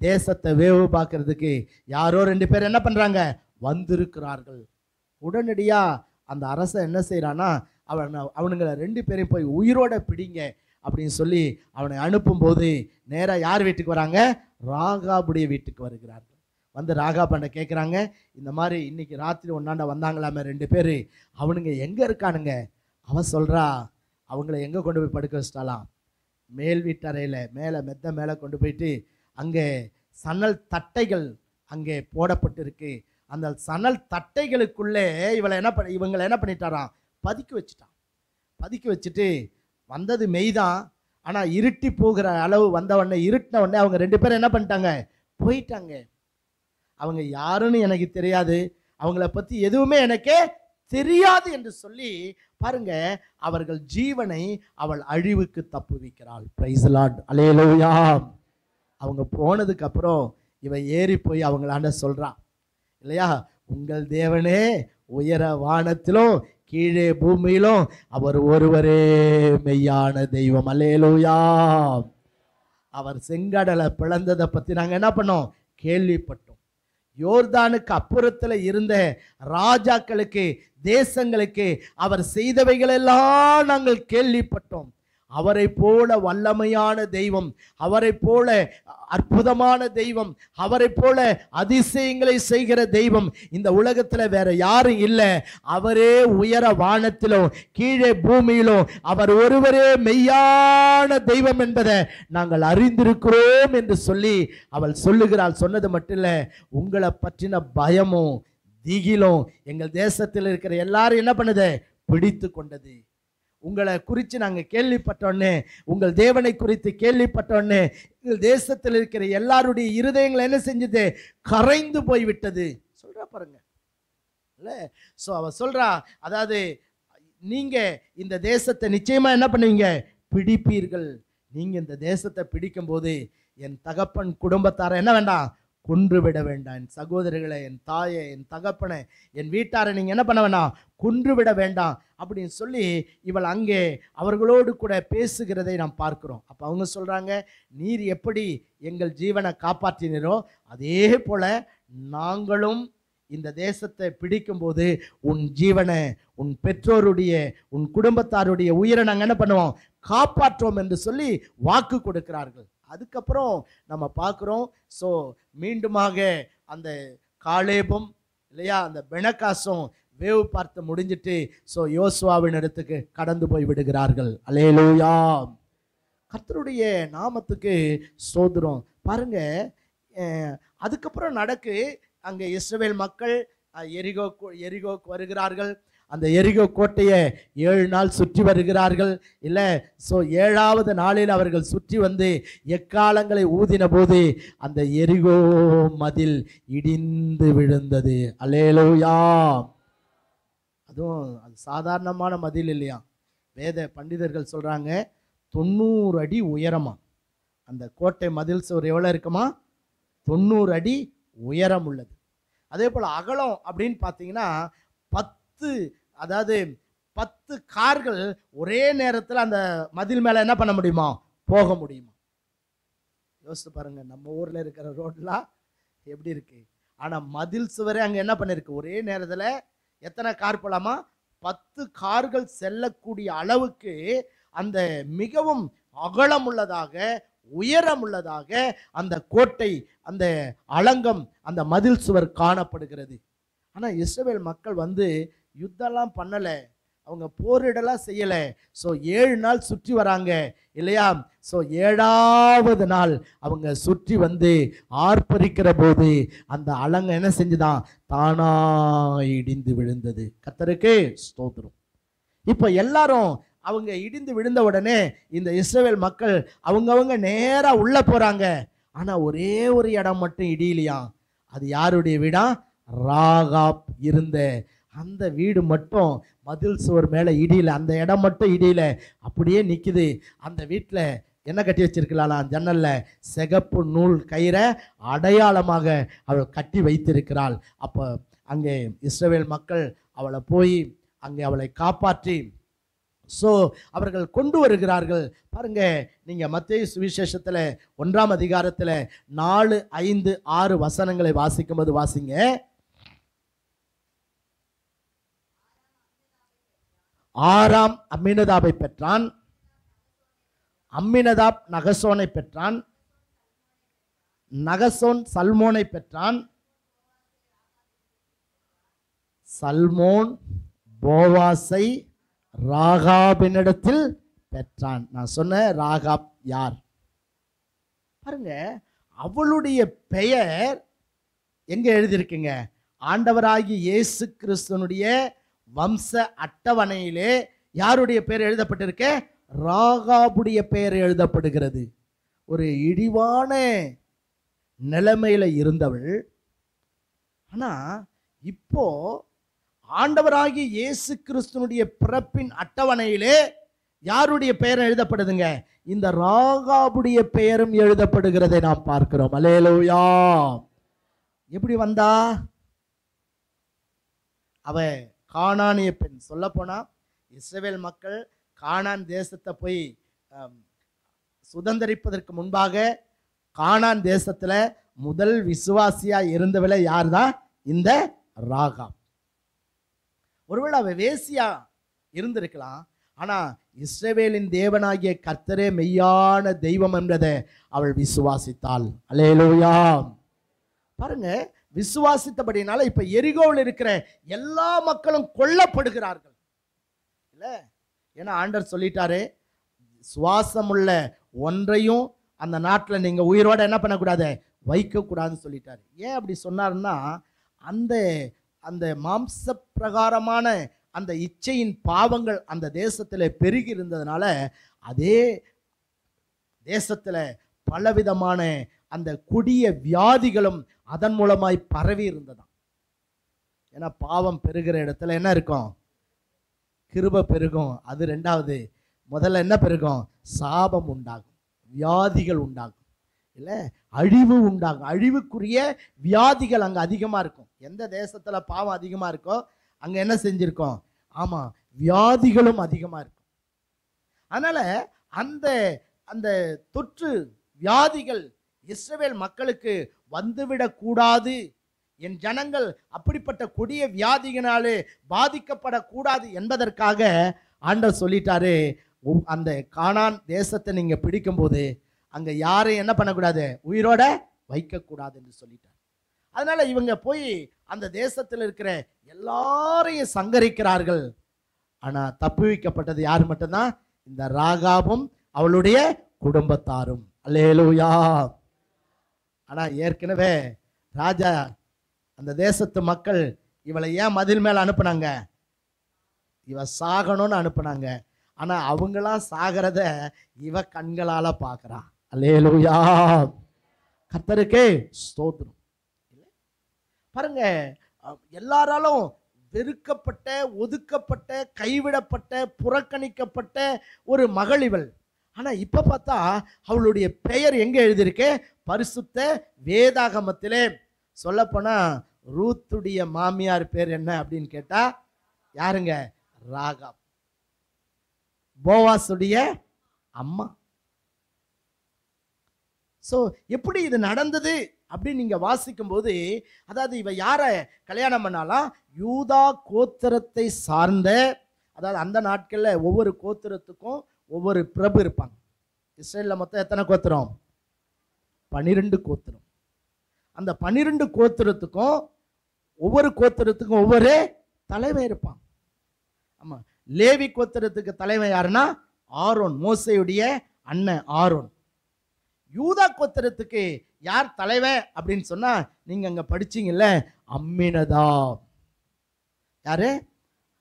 தேசத்தை வேவு பார்க்கறதுக்கு யாரோ 2 பேர் என்ன பண்றாங்க, வந்திருக்கிறார்கள். உடனடியா அந்த அரசன் என்ன செய்யறானா, அவனுங்களை 2 பேரையும் போய் உயிரோட பிடிங்க அப்படின்னு சொல்லி அவனை அனுப்பும்போது நேராக யார் வீட்டுக்கு வராங்க, ராகாபுடைய வீட்டுக்கு வருகிறார்கள். வந்து ராகாபண்ட கேட்குறாங்க, இந்த மாதிரி இன்னைக்கு ராத்திரி ஒன்னாண்ட வந்தாங்களாமே 2 பேர், அவனுங்க எங்கே இருக்கானுங்க? அவன் சொல்கிறா, அவங்கள எங்கே கொண்டு போய் படுக்க வச்சிட்டாலாம், மேல் வீட்டறையில் மேலே மெத்த மேலே கொண்டு போயிட்டு அங்கே சணல் தட்டைகள் அங்கே போடப்பட்டிருக்கு. அந்த சணல் தட்டைகளுக்குள்ளே இவங்களை என்ன பண்ணிட்டாராம், பதுக்கி வச்சுட்டான். பதுக்கி வச்சுட்டு வந்தது மெய்தான், ஆனால் இருட்டி போகிற அளவு வந்த உடனே, இருட்டின உடனே அவங்க 2 பேரும் என்ன பண்ணிட்டாங்க, போயிட்டாங்க. அவங்க யாருன்னு எனக்கு தெரியாது, அவங்கள பற்றி எதுவுமே எனக்கே தெரியாது என்று சொல்லி பாருங்க, அவர்கள் ஜீவனை அவள் அழிவுக்கு தப்புவிக்கிறாள். பிரைஸ் தி லார்ட், அல்லேலூயா. அவங்க போனதுக்கு அப்புறம் இவ ஏறி போய் அவங்களாண்ட சொல்றான் இல்லையா, உங்கள் தேவனே உயர வானத்திலும் கீழே பூமியிலும் அவர் ஒருவரே மெய்யான தெய்வம். அல்லேலூயா. அவர் செங்கடலை பிளந்ததை பற்றி நாங்கள் என்ன பண்ணோம், கேள்விப்பட்டோம். யோர்தானுக்கு அப்புறத்தில் இருந்த ராஜாக்களுக்கு, தேசங்களுக்கு அவர் செய்தவைகளெல்லாம் நாங்கள் கேள்விப்பட்டோம். அவரை போல வல்லமையான தெய்வம், அவரை போல அற்புதமான தெய்வம், அவரை போல அதிசயங்களை செய்கிற தெய்வம் இந்த உலகத்தில் வேற யாரும் இல்லை. அவரே உயர வானத்திலும் கீழே பூமியிலும் அவர் ஒருவரே மெய்யான தெய்வம் என்பதை நாங்கள் அறிந்திருக்கிறோம் என்று சொல்லி அவள் சொல்லுகிறாள். சொன்னது மட்டும் இல்லை, உங்களை பற்றின பயமும் திகிலும் எங்கள் தேசத்தில் இருக்கிற எல்லாரும் என்ன பண்ணுது, பிடித்து கொண்டது. உங்களை குறித்து நாங்கள் கேள்விப்பட்டோன்னே, உங்கள் தேவனை குறித்து கேள்விப்பட்டோன்னே எங்கள் தேசத்தில் இருக்கிற எல்லாருடைய இருதயங்களை என்ன செஞ்சது, கரைந்து போய்விட்டது. சொல்றா பாருங்க இல்லை. ஸோ அவ சொல்றா, அதாவது நீங்க இந்த தேசத்தை நிச்சயமா என்ன பண்ணுவீங்க, பிடிப்பீர்கள். நீங்க இந்த தேசத்தை பிடிக்கும் போது என் தகப்பன் குடும்பத்தாரை என்ன வேண்டாம், கொன்றுவிட வேண்டாம். என் சகோதரிகளை, என் தாயை, என் தகப்பனை, என் வீட்டாரை நீங்கள் என்ன பண்ண வேண்டாம், கொன்றுவிட வேண்டாம் அப்படின்னு சொல்லி இவள் அங்கே அவர்களோடு கூட பேசுகிறதை நாம் பார்க்கிறோம். அப்போ அவங்க சொல்கிறாங்க, நீர் எப்படி எங்கள் ஜீவனை காப்பாற்றினீரோ அதே போல் நாங்களும் இந்த தேசத்தை பிடிக்கும்போது உன் ஜீவனை, உன் பெற்றோருடைய, உன் குடும்பத்தாருடைய உயிரை நாங்கள் என்ன பண்ணுவோம், காப்பாற்றுவோம் என்று சொல்லி வாக்கு கொடுக்கிறார்கள். அதுக்கப்புறம் நம்ம பார்க்குறோம், ஸோ மீண்டுமாக அந்த காலேபும் இல்லையா, அந்த பெனக்காசும் வேவு பார்த்து முடிஞ்சிட்டு ஸோ யோசுவாவின் இடத்துக்கு கடந்து போய் விடுகிறார்கள். அல்லேலூயா. கர்த்தருடைய நாமத்துக்கு ஸ்தோத்திரம். பாருங்க, அதுக்கப்புறம் நடக்கு, அங்கே இஸ்ரவேல் மக்கள் எரிகோக்கு வருகிறார்கள். அந்த எரிகோ கோட்டையை 7 நாள் சுற்றி வருகிறார்கள் இல்லை. ஸோ 7ஆவது நாளில் அவர்கள் சுற்றி வந்து எக்காலங்களை ஊதின போது அந்த எரிகோ மதில் இடிந்து விழுந்தது. அல்லேலூயா. அதுவும் அது சாதாரணமான மதில் இல்லையா, வேத பண்டிதர்கள் சொல்கிறாங்க 90 அடி உயரமா அந்த கோட்டை மதில் சுவர். எவ்வளோ இருக்குமா, 90 அடி உயரம் உள்ளது. அதே போல் அகலம் அப்படின்னு பார்த்தீங்கன்னா 10 கார்கள் ஒரே நேரத்தில் அந்த மதில் மேலே என்ன பண்ண முடியுமா, போக முடியுமா. யோசித்து பாருங்க, நம்ம ஊர்ல இருக்கிற ரோட்லாம் எப்படி இருக்கு. ஆனா மதில் சுவரே அங்க என்ன பண்ணிருக்கு, ஒரே நேரத்துல எத்தனை கார் போலாமா, 10 கார்கள் செல்லக்கூடிய அளவுக்கு அந்த மிகவும் அகலம் உள்ளதாக, உயரம் உள்ளதாக அந்த கோட்டை, அந்த அலங்கம், அந்த மதில் சுவர் காணப்படுகிறது. ஆனா இஸ்ரவேல் மக்கள் யுத்தம்லாம் பண்ணல, அவங்க போரிடலாம் செய்யல. ஸோ 7 நாள் சுற்றி வராங்க இல்லையா. ஸோ 7வது நாள் அவங்க சுற்றி ஆர்ப்பரிக்கிற போது அந்த அலங்க என்ன செஞ்சுதான், தானா இடிந்து விழுந்தது. கர்த்தருக்கே ஸ்தோத்திரம். இப்போ எல்லாரும் அவங்க இடிந்து விழுந்த உடனே இந்த இஸ்ரவேல் மக்கள் அவங்கவங்க நேரா உள்ள போறாங்க. ஆனா ஒரே ஒரு இடம் மட்டும் இடியிலையா. அது யாருடைய வீடா, ராகாப் இருந்த அந்த வீடு மட்டும் மதில் சுவர் மேல இடியில, அந்த இடம் மட்டும் இடியில அப்படியே நிக்குது. அந்த வீட்டுல என்ன கட்டி வச்சிருக்கலாம், ஜன்னல்ல சிகப்பு நூல் கயிறை அடையாளமாக அவள் கட்டி வைத்திருக்கிறாள். அப்ப அங்கே இஸ்ரவேல் மக்கள் அவளை போய் அங்கே அவளை காப்பாற்றி அவர்கள் கொண்டு வருகிறார்கள். பாருங்க, நீங்க மத்தேயு சுவிசேஷத்துல 1ஆம் அதிகாரத்துல 4, 5, 6 வசனங்களை வாசிக்கும் போது வாசிங்க. ஆறாம் அம்மினதாபை பெற்றான், அம்மினதாப் நகசோனை பெற்றான், நகசோன் சல்மோனை பெற்றான், சல்மோன் போவாசை ராகாபினிடத்தில் பெற்றான். நான் சொன்ன ராகாப் யார் பாருங்க, அவளுடைய பெயர் எங்க எழுதியிருக்குங்க, ஆண்டவராகிய இயேசு கிறிஸ்துவனுடைய வம்ச அட்டவணையிலே யாருடைய பெயர் எழுதப்பட்டிருக்க, ராகாபுடைய பெயர் எழுதப்படுகிறது. ஒரு இழிவான நிலைமையில இருந்தவள், ஆனா இப்போ ஆண்டவராகிய இயேசு கிறிஸ்துவனுடைய பிறப்பின் அட்டவணையிலே யாருடைய பெயர் எழுதப்படுதுங்க, இந்த ராகாபுடைய பெயரும் எழுதப்படுகிறதை நாம் பார்க்கிறோம். அல்லேலூயா. எப்படி வந்தா, அவ கானானிய பெண். சொல்ல போனா இஸ்ரவேல் மக்கள் கானான் தேசத்தை போய் சுதந்திரிப்பதற்கு முன்பாக கானான் தேசத்துல முதல் விசுவாசியா இருந்தவளை யார் தான், இந்த ராகாப். ஒருவேளை அவ வேசியா இருந்திருக்கலாம், ஆனா இஸ்ரவேலின் தேவனாகிய கர்த்தரே மெய்யான தெய்வம் என்பதை அவள் விசுவாசித்தாள். அல்லேலூயா. பாருங்க, விசுவாசித்தபடினால இப்ப எரிகோவில் இருக்கிற எல்லா மக்களும் கொல்லப்படுகிறார்கள் இல்ல. ஏன்னா ஆண்டவர் சொல்லிட்டாரு, சுவாசமுள்ள ஒன்றையும் அந்த நாட்டில் நீங்க உயிரோட என்ன பண்ணக்கூடாது, வைக்க கூடாதுன்னு சொல்லிட்டாரு. ஏன் அப்படி சொன்னார்னா, அந்த அந்த மாம்ச பிரகாரமான அந்த இச்சையின் பாவங்கள் அந்த தேசத்தில் பெருகி இருந்ததுனால அதே தேசத்தில் பலவிதமான அந்த கொடிய வியாதிகளும் அதன் மூலமாய் பரவி இருந்ததாம். ஏன்னா பாவம் பெருகிற இடத்துல என்ன இருக்கும், கிருபை பெருகும். அது ரெண்டாவது. முதல்ல என்ன பெருகும், சாபம் உண்டாகும், வியாதிகள் உண்டாகும் இல்ல, அழிவு உண்டாகும். அழிவுக்குரிய வியாதிகள் அங்க அதிகமா இருக்கும். எந்த தேசத்துல பாவம் அதிகமா இருக்கோ அங்க என்ன செஞ்சிருக்கோம், ஆமா, வியாதிகளும் அதிகமா இருக்கும். அதனால அந்த அந்த தொற்று வியாதிகள் இஸ்ரவேல் மக்களுக்கு வந்துவிடக் கூடாது, என் ஜனங்கள் அப்படிப்பட்ட கொடிய வியாதியினாலே பாதிக்கப்படக்கூடாது என்பதற்காக ஆண்டவர் சொல்லிட்டாரு, அந்த கானான் தேசத்தை நீங்க பிடிக்கும் போது அங்க யாரையும் என்ன பண்ணக்கூடாது, உயிரோட வைக்கக்கூடாது என்று சொல்லிட்டார். அதனால இவங்க போய் அந்த தேசத்தில் இருக்கிற எல்லாரையும் சங்கரிக்கிறார்கள். ஆனா தப்புவிக்கப்பட்டது யார் மட்டும்தான், இந்த ராகாபும் அவளுடைய குடும்பத்தாரும். அல்லேலூயா. ஆனா ஏற்கனவே ராஜா அந்த தேசத்து மக்கள் இவளை ஏன் மதில் மேல அனுப்புனாங்க, இவ சாகணும்னு அனுப்புனாங்க. ஆனா அவங்களா சாகிறத இவ கண்களால பார்க்கிறா. அல்லேலூயா. கர்த்தருக்கே ஸ்தோத்திரம். பாருங்க, எல்லாராலும் வெறுக்கப்பட்ட, ஒதுக்கப்பட்ட, கைவிடப்பட்ட, புறக்கணிக்கப்பட்ட ஒரு மகள் இவள். ஆனா இப்ப பார்த்தா அவளுடைய பெயர் எங்க எழுதியிருக்கு, பரிசுத்த வேதாகமத்திலே. சொல்ல போனா ரூத்துடைய மாமியார் பேர் என்ன அப்படின்னு கேட்டா யாருங்க, ராகாப், போவாசுடைய அம்மா. ஸோ எப்படி இது நடந்தது அப்படின்னு நீங்க வாசிக்கும் போது, அதாவது இவ யாரை கல்யாணம் பண்ணாலாம்? யூதா கோத்திரத்தை சார்ந்த, அதாவது அந்த நாட்களில் ஒவ்வொரு கோத்திரத்துக்கும் ஒவ்வொரு பிரபு இருப்பாங்க. இஸ்ரேலில் மொத்தம் எத்தனை கோத்திரம்? 12 கோத்திரம். அந்த 12 கோத்திரத்துக்கும் ஒவ்வொரு கோத்திரத்துக்கும் ஒவ்வொரு தலைமை இருப்பான். ஆமா, லேவி கோத்திரத்துக்கு தலைமை யாருன்னா ஆரோன், மோசேயுடைய அண்ணன் ஆரோன். யூதா கோத்திரத்துக்கு யார் தலைவன் அப்படின்னு சொன்னா, நீங்க அங்க படிச்சீங்கல்ல, அம்மினதாப். யாரு?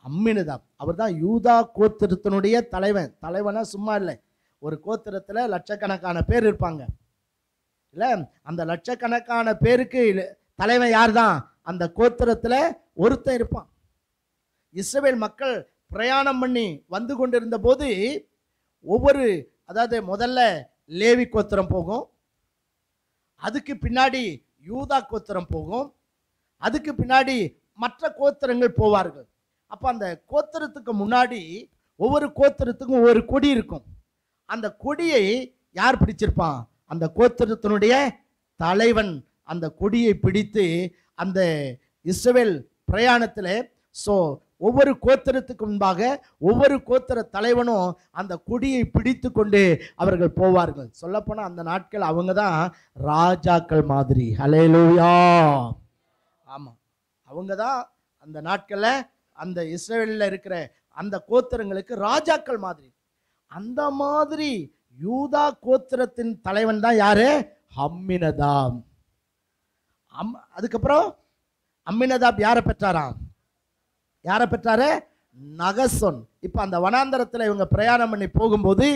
அம்மினதாப். அவர் தான் யூதா கோத்திரத்தினுடைய தலைவன். தலைவனா சும்மா இல்லை, ஒரு கோத்திரத்துல லட்சக்கணக்கான பேர் இருப்பாங்க இல்ல, அந்த லட்சக்கணக்கான பேருக்கு தலைவன் யார் தான்? அந்த கோத்திரத்துல ஒருத்தன் இருப்பான். இஸ்ரவேல் மக்கள் பிரயாணம் பண்ணி வந்து கொண்டிருந்த போது ஒவ்வொரு, அதாவது முதல்ல லேவி கோத்திரம் போகும், அதுக்கு பின்னாடி யூதா கோத்திரம் போகும், அதுக்கு பின்னாடி மற்ற கோத்திரங்கள் போவார்கள். அப்போ அந்த கோத்திரத்துக்கு முன்னாடி ஒவ்வொரு கோத்திரத்துக்கும் ஒவ்வொரு கொடி இருக்கும். அந்த கொடியை யார் பிடிச்சிருப்பான்? அந்த கோத்திரத்தினுடைய தலைவன் அந்த கொடியை பிடித்து அந்த இஸ்ரவேல் பிரயாணத்தில், ஸோ ஒவ்வொரு கோத்திரத்துக்கு முன்பாக ஒவ்வொரு கோத்திர தலைவனும் அந்த கொடியை பிடித்து கொண்டு அவர்கள் போவார்கள். சொல்லப்போனால் அந்த நாட்கள் அவங்க தான் ராஜாக்கள் மாதிரி. ஹல்லேலூயா. ஆமாம், அவங்க தான் அந்த நாட்களில் அந்த இஸ்ரவேலில் இருக்கிற அந்த கோத்திரங்களுக்கு ராஜாக்கள் மாதிரி. அந்த மாதிரி யூதா கோத்திரத்தின் தலைவன் தான் யாரு? அம்மினதாப். அதுக்கப்புறம் அம்மினதாப் யாரை பெற்றாராம்? யாரை பெற்றாரு? நகசோன். இப்ப அந்த வனாந்தரத்தில் இவங்க பிரயாணம் பண்ணி போகும்போது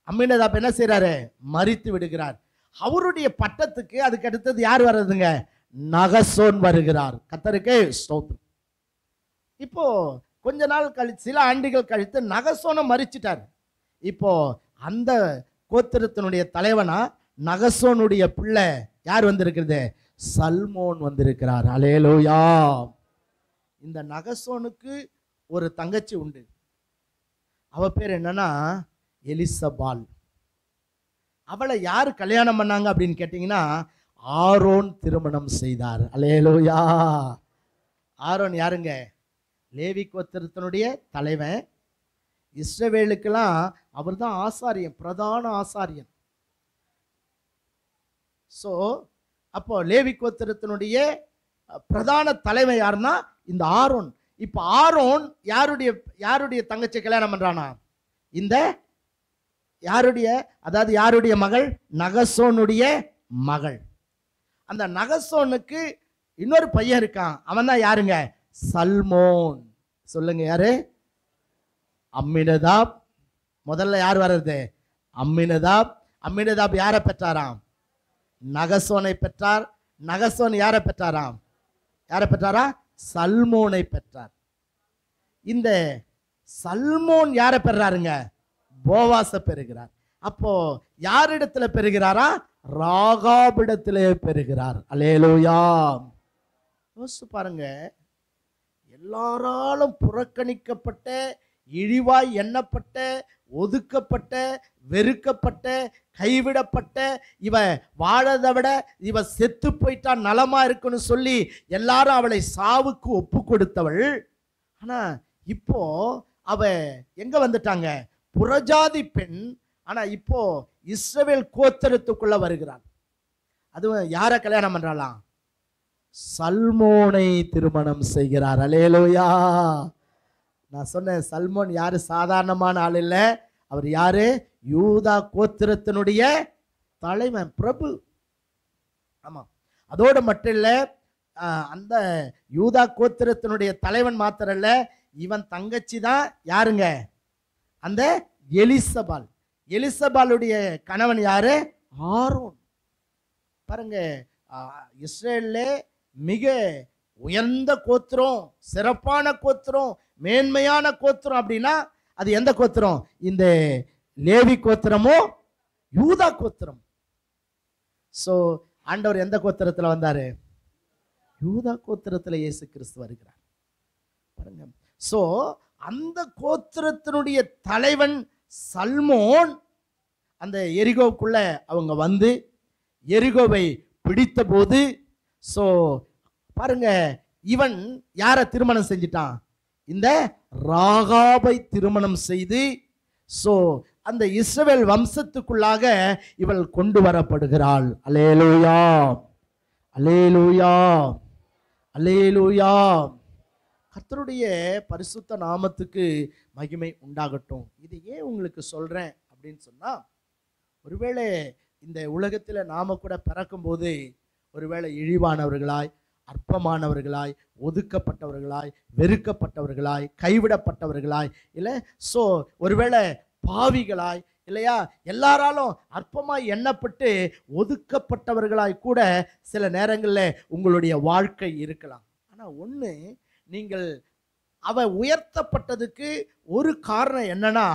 அம்மினதாப் என்ன செய்யறாரு? மரித்து விடுகிறார். அவருடைய பட்டத்துக்கு அதுக்கு அடுத்தது யார் வர்றதுங்க? நகசோன் வருகிறார். கர்த்தருக்கே ஸ்தோத்திரம். இப்போ கொஞ்ச நாள் கழித்து, சில ஆண்டுகள் கழித்து நகசோனை மரிச்சிட்டார். இப்போ அந்த கோத்திரத்தினுடைய தலைவனா நகசோனுடைய பிள்ளை யார் வந்திருக்கிறது? சல்மோன் வந்திருக்கிறார். அல்லேலூயா. இந்த நகசோனுக்கு ஒரு தங்கச்சி உண்டு. அவ பேர் என்னன்னா எலிசபால். அவளை யார் கல்யாணம் பண்ணாங்க அப்படின்னு கேட்டீங்கன்னா, ஆரோன் திருமணம் செய்தார். அல்லேலூயா. ஆரோன் யாருங்க? லேவி கோத்திரத்தினுடைய தலைவன். இஸ்ரவேலுக்கெல்லாம் அவர் தான் ஆசாரியன், பிரதான ஆசாரியன். ஸோ அப்போ லேவி கோத்திரத்தினுடைய பிரதான தலைமை யாருன்னா இந்த ஆரோன். இப்ப ஆரோன் யாருடைய தங்கச்சி கல்யாணம் பண்றானா? இந்த யாருடைய, அதாவது யாருடைய மகள்? நகசோனுடைய மகள். அந்த நகசோனுக்கு இன்னொரு பையன் இருக்கான். அவன் தான் யாருங்க? சல்மோன். சொல்லுங்க, யாரு? அம்மினதாப். முதல்ல யார் வர்றது? அம்மினதாப். அம்மினதாப் யாரை பெற்றாராம்? நகசோனை பெற்றார். நகசோன் யாரை பெற்றாராம்? யாரை பெற்றாரா? சல்மோனை பெற்றார். இந்த சல்மோன் யாரை பெறாருங்க? போவாச பெறுகிறார். அப்போ யாரிடத்துல பெறுகிறாரா? ராகாபிடத்திலே பெறுகிறார். அல்லேலூயா. யோசிச்சு பாருங்க, எல்லாராலும் புறக்கணிக்கப்பட்ட, இழிவாய் எண்ணப்பட்ட, ஒதுக்கப்பட்ட, வெறுக்கப்பட்ட, கைவிடப்பட்ட, இவ வாழதை விட இவ செத்து போயிட்டா நலமா இருக்குன்னு சொல்லி எல்லாரும் அவளை சாவுக்கு ஒப்பு கொடுத்தவள். ஆனா இப்போ அவ எங்க வந்துட்டாங்க? புறஜாதி பெண். ஆனா இப்போ இஸ்ரவேல் கோத்திரத்துக்குள்ள வருகிறாள். அதுவும் யாரை கல்யாணம் பண்றாளாம்? சல்மோனை திருமணம் செய்கிறார். அல்லேலூயா. நான் சொன்னேன், சல்மோன் யாரு? சாதாரணமான ஆள் இல்லை. அவர் யாரு? யூதா கோத்திரத்தினுடைய தலைவன், பிரபு. ஆமா, அதோடு மட்டும் இல்ல, அந்த யூதா கோத்திரத்தினுடைய தலைவன் மாத்திரம் இல்ல, இவன் தங்கச்சி தான் யாருங்க? அந்த எலிசபால். எலிசபாலுடைய கணவன் யாரு? ஆரோன். பாருங்க, இஸ்ரேல்ல மிக உயர்ந்த கோத்திரம், சிறப்பான கோத்திரம், மேன்மையான கோத்திரம் அப்படின்னா அது எந்த கோத்திரம்? இந்த லேவி கோத்திரமோ யூதா கோத்திரம். சோ ஆண்டவர் எந்த கோத்திரத்துல வந்தாரு? யூதா கோத்திரத்துல இயேசு கிறிஸ்து வருகிறார். பாருங்க, சோ அந்த கோத்திரத்தினுடைய தலைவன் சல்மோன் அந்த எரிகோவுக்குள்ள அவங்க வந்து எரிகோவை பிடித்த போது பாருங்க, இவன் யாரை திருமணம் செஞ்சிட்டான்? இந்த ராகாபை திருமணம் செய்து அந்த இஸ்ரவேல் வம்சத்துக்குள்ளாக இவள் கொண்டு வரப்படுகிறாள். அல்லேலூயா, அல்லேலூயா, அல்லேலூயா. கர்த்தருடைய பரிசுத்த நாமத்துக்கு மகிமை உண்டாகட்டும். இது ஏன் உங்களுக்கு சொல்றேன் அப்படின்னு சொன்னா, ஒருவேளை இந்த உலகத்தில் நாம கூட பிறக்கும்போது ஒருவேளை இழிவானவர்களாய், அற்பமானவர்களாய், ஒதுக்கப்பட்டவர்களாய், வெறுக்கப்பட்டவர்களாய், கைவிடப்பட்டவர்களாய், இல்லை ஒருவேளை பாவிகளாய், இல்லையா, எல்லாராலும் அற்பமாய் எண்ணப்பட்டு ஒதுக்கப்பட்டவர்களாய் கூட சில நேரங்களில் உங்களுடைய வாழ்க்கை இருக்கலாம். ஆனால் ஒன்று, நீங்கள் அவள் உயர்த்தப்பட்டதுக்கு ஒரு காரணம் என்னன்னா,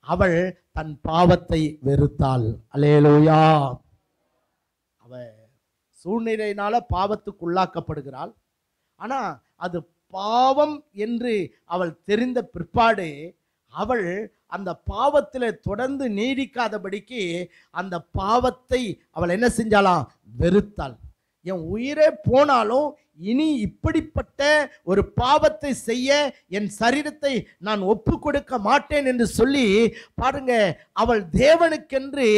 அவள் தன் பாவத்தை வெறுத்தாள். அல்லேலூயா. அவ சூழ்நிலையினால பாவத்துக்குள்ளாக்கப்படுகிறாள். ஆனா அது பாவம் என்று அவள் தெரிந்த பிற்பாடு அவள் அந்த பாவத்தில் தொடர்ந்து நீடிக்காதபடிக்கு அந்த பாவத்தை அவள் என்ன செஞ்சாலாம்? வெறுத்தாள். என் உயிரே போனாலும் இனி இப்படிப்பட்ட ஒரு பாவத்தை செய்ய என் சரீரத்தை நான் ஒப்பு கொடுக்க மாட்டேன் என்று சொல்லி பாருங்க, அவள் தேவனுக்கென்று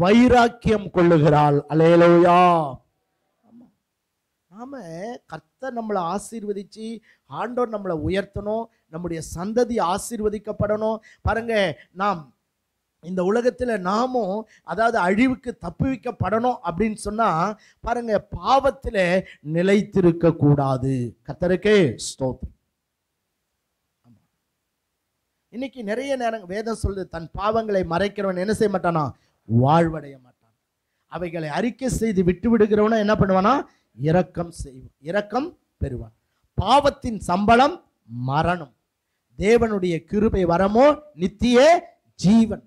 வைராக்கியம் கொள்ளுகிறாள். அல்லேலூயா. நாம கர்த்தர் நம்மளை ஆசீர்வதிச்சு, ஆண்டவர் நம்மளை உயர்த்தணும், நம்முடைய சந்ததி ஆசீர்வதிக்கப்படணும். பாருங்க, நாம் இந்த உலகத்தில் நாமும் அதாவது அழிவுக்கு தப்புவிக்கப்படணும் அப்படின்னு சொன்னா பாருங்க, பாவத்தில் நிலைத்திருக்க கூடாது. கர்த்தருக்கே ஸ்தோத்திரம். இன்னைக்கு நிறைய நேரம் வேதம் சொல்லுது, தன் பாவங்களை மறைக்கிறவன் என்ன செய்ய மாட்டானா? வாழ்வடைய மாட்டான். அவைகளை அறிக்கை செய்து விட்டு விடுகிறவன என்ன பண்ணுவானா? இரக்கம் செய்வான், இரக்கம் பெறுவான். பாவத்தின் சம்பளம் மரணம், தேவனுடைய கிருபை வரமோ நித்திய ஜீவன்.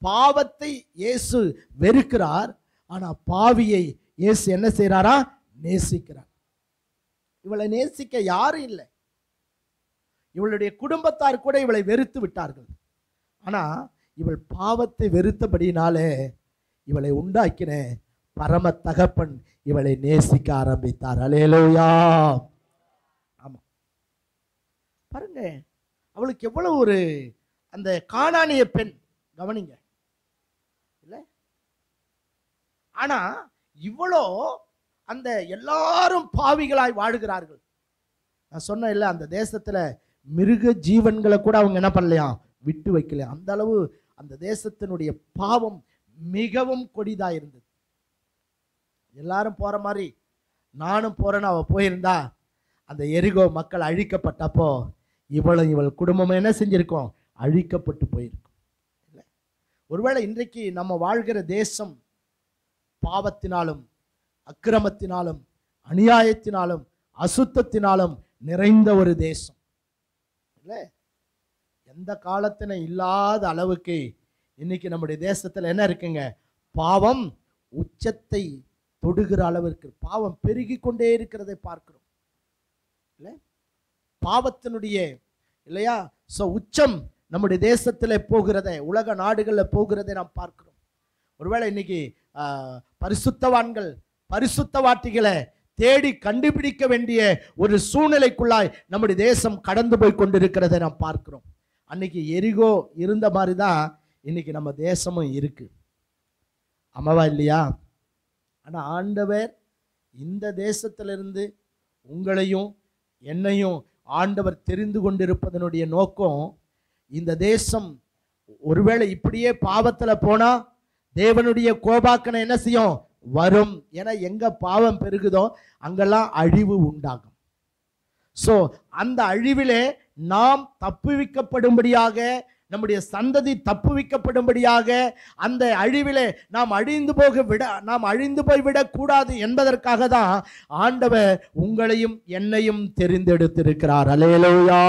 பாவத்தை இயேசு வெறுக்கிறார், ஆனா பாவியை இயேசு என்ன செய்யறாரா? நேசிக்கிறார். இவளை நேசிக்க யாரும் இல்லை. இவளுடைய குடும்பத்தார் கூட இவளை வெறுத்து விட்டார்கள். ஆனா இவள் பாவத்தை வெறுத்தபடினாலே இவளை உண்டாக்கின பரம தகப்பன் இவளை நேசிக்க ஆரம்பித்தார். அல்லேலூயா. ஆமா, பாருங்க, அவளுக்கு எவ்வளவு ஒரு அந்த கானானிய பெண், கவனிங்க, இல்ல? ஆனா இவ்வளோ அந்த எல்லாரும் பாவிகளாய் வாழுகிறார்கள். நான் சொன்ன இல்ல, அந்த தேசத்துல மிருக ஜீவன்களை கூட அவங்க என்ன பண்ணலையா? விட்டு வைக்கல. அந்த அளவு அந்த தேசத்தினுடைய பாவம் மிகவும் கொடிதா இருந்தது. எல்லாரும் போற மாதிரி நானும் போறேன்னு அவ போயிருந்தா அந்த எரிகோ மக்கள் அழிக்கப்பட்டப்போ இவள் குடும்பம் என்ன செஞ்சிருக்கோம்? அழிக்கப்பட்டு போயிருக்கும். இல்லை, ஒருவேளை இன்றைக்கு நம்ம வாழ்கிற தேசம் பாவத்தினாலும் அக்கிரமத்தினாலும் அநியாயத்தினாலும் அசுத்தத்தினாலும் நிறைந்த ஒரு தேசம். இல்லை, எந்த காலத்தின இல்லாத அளவுக்கு இன்னைக்கு நம்முடைய தேசத்தில் என்ன இருக்குங்க? பாவம் உச்சத்தை தொடுகிற அளவிற்கு பாவம் பெருகி கொண்டே இருக்கிறதை பார்க்கிறோம். இல்லை, பாவத்தினுடைய இல்லையா உச்சம் நம்முடைய தேசத்தில் போகிறதை, உலக நாடுகளில் போகிறதை நாம் பார்க்கிறோம். ஒருவேளை இன்னைக்கு பரிசுத்தவான்கள் பரிசுத்தவாட்டிகளை தேடி கண்டுபிடிக்க வேண்டிய ஒரு சூழ்நிலைக்குள்ளாய் நம்முடைய தேசம் கடந்து போய் கொண்டிருக்கிறதை நாம் பார்க்கிறோம். அன்னைக்கு எரிகோ இருந்த மாதிரி தான் இன்னைக்கு நம்ம தேசமும் இருக்கு. ஆமாவா இல்லையா? ஆனால் ஆண்டவர் இந்த தேசத்திலிருந்து உங்களையும் என்னையும் ஆண்டவர் தெரிந்து கொண்டிருப்பதனுடைய நோக்கம், இந்த தேசம் ஒருவேளை இப்படியே பாவத்தில் போனா தேவனுடைய கோபாக்கனை என்ன செய்யும்? வரும். ஏன்னா எங்க பாவம் பெருகுதோ அங்கெல்லாம் அழிவு உண்டாகும். அந்த அழிவிலே நாம் தப்புவிக்கப்படும்படியாக, நம்முடைய சந்ததி தப்புவிக்கப்படும்படியாக, அந்த அழிவிலே நாம் அழிந்து போய்விடக் கூடாது என்பதற்காக தான் ஆண்டவர் உங்களையும் என்னையும் தெரிந்தெடுத்திருக்கிறார். அல்லேலூயா.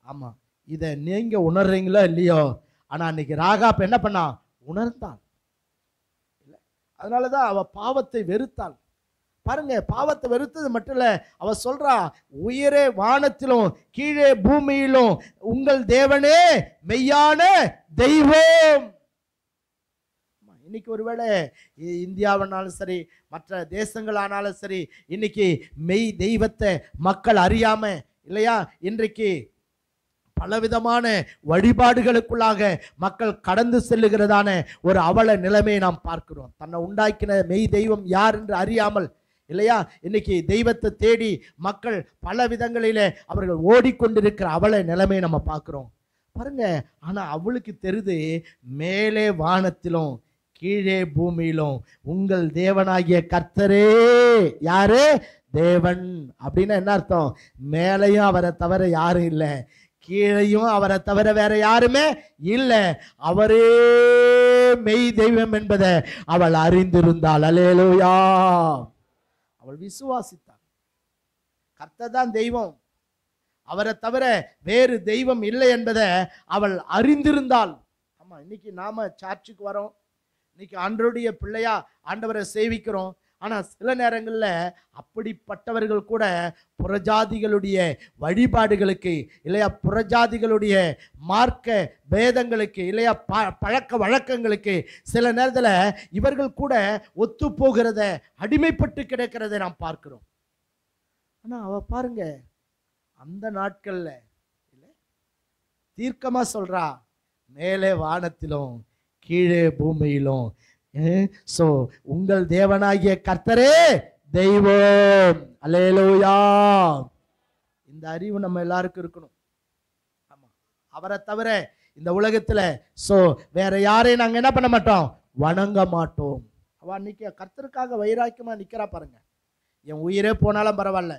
ஆமா, இதை நீங்க உணர்றீங்களோ இல்லையோ, ஆனா அன்னைக்கு ராகாப் என்ன பண்ணா? உணர்ந்தாள். அதனாலதான் அவ பாவத்தை வெறுத்தாள். பாருங்க, பாவத்தை வெறுத்தது மட்டும் இல்ல, அவ சொல்றா, உயரே வானத்திலும் கீழே பூமியிலும் உங்கள் தேவனே மெய்யான தெய்வம். இன்னைக்கு ஒருவேளை இந்தியாவானாலும் சரி, மற்ற தேசங்களானாலும் சரி, இன்னைக்கு மெய் தெய்வத்தை மக்கள் அறியாம இல்லையா, இன்றைக்கு பலவிதமான வழிபாடுகளுக்குள்ளாக மக்கள் கடந்து செல்லுகிறதான ஒரு அவல நிலைமையை நாம் பார்க்கிறோம். தன்னை உண்டாக்கின மெய் தெய்வம் யார் என்று அறியாமல் இல்லையா, இன்னைக்கு தெய்வத்தை தேடி மக்கள் பல விதங்களிலே அவர்கள் ஓடிக்கொண்டிருக்கிற அவல நிலைமையை நம்ம பார்க்கிறோம் பாருங்க. ஆனா அவளுக்கு தெரிது, மேலே வானத்திலும் கீழே பூமியிலும் உங்கள் தேவனாகிய கர்த்தரே யாரு? தேவன். அப்படின்னா என்ன அர்த்தம்? மேலையும் அவரை தவிர யாரும் இல்லை, கீழையும் அவரை தவிர வேற யாருமே இல்லை, அவரே மெய் தெய்வம் என்பதை அவள் அறிந்திருந்தாள். அல்லேலூயா. அவள் விசுவாசித்தாள், கர்த்தர் தான் தெய்வம், அவரை தவிர வேறு தெய்வம் இல்லை என்பதை அவள் அறிந்திருந்தாள். ஆமா, இன்னைக்கு நாம சர்ச்சுக்கு வரோம், இன்னைக்கு ஆண்டவருடைய பிள்ளையா ஆண்டவரை சேவிக்கிறோம். ஆனா சில நேரங்கள்ல அப்படிப்பட்டவர்கள் கூட புறஜாதிகளுடைய வழிபாடுகளுக்கு இல்லையா, புறஜாதிகளுடைய மார்க்க பேதங்களுக்கு இல்லையா, பழக்க வழக்கங்களுக்கு சில நேரத்துல இவர்கள் கூட ஒத்து போகிறத, அடிமைப்பட்டு கிடக்கிறதை நாம் பார்க்கிறோம். ஆனா அவ பாருங்க, அந்த நாட்கள்ல இல்லை தீர்க்கமா சொல்றா, மேலே வானத்திலும் கீழே பூமியிலும் உங்கள் தேவனாகிய கர்த்தரே தெய்வம். அல்லேலூயா. இந்த அறிவு நம்ம எல்லாருக்கும் இருக்கணும். ஆமா, அவரை தவிர இந்த உலகத்துல வேற யாரையும் நாங்க என்ன பண்ண மாட்டோம், வணங்க மாட்டோம். அவ அன்னைக்கு கர்த்தருக்காக வைராக்கியமா நிக்கிறா பாருங்க. என் உயிரே போனாலும் பரவாயில்ல,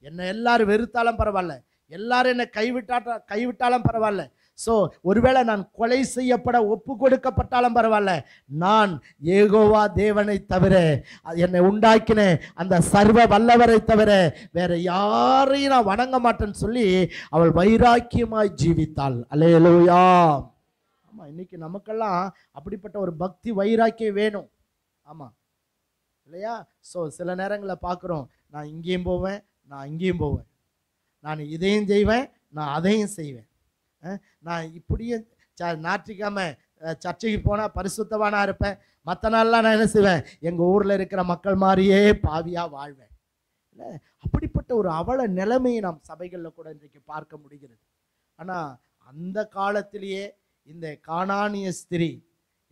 என்னை எல்லாரும் வெறுத்தாலும் பரவாயில்ல, எல்லாரும் என்னை கைவிட்டாலும் பரவாயில்ல, ஒருவேளை நான் கொலை செய்யப்பட ஒப்பு கொடுக்கப்பட்டாலும் பரவாயில்ல, நான் யெகோவா தேவனை தவிர, என்னை உண்டாக்கின அந்த சர்வ வல்லவரை தவிர வேற யாரையும் நான் வணங்க மாட்டேன்னு சொல்லி அவள் வைராக்கியமாய் ஜீவித்தாள். அல்லேலூயா. ஆமா, இன்னைக்கு நமக்கெல்லாம் அப்படிப்பட்ட ஒரு பக்தி வைராக்கியம் வேணும். ஆமா இல்லையா? சில நேரங்களில் பார்க்குறோம், நான் இங்கேயும் போவேன், நான் அங்கேயும் போவேன், நான் இதையும் செய்வேன், நான் அதையும் செய்வேன், நான் இப்படியே ஞாயிற்றுக்கிழமை சர்ச்சைக்கு போனால் பரிசுத்தவானா இருப்பேன், மற்ற நாள்லாம் நான் என்ன செய்வேன், எங்கள் ஊரில் இருக்கிற மக்கள் மாதிரியே பாவியாக வாழ்வேன். இல்லை, அப்படிப்பட்ட ஒரு அவல நிலைமையை நாம் சபைகளில் கூட இன்றைக்கு பார்க்க முடிகிறது. ஆனால் அந்த காலத்திலேயே இந்த கானானிய ஸ்திரீ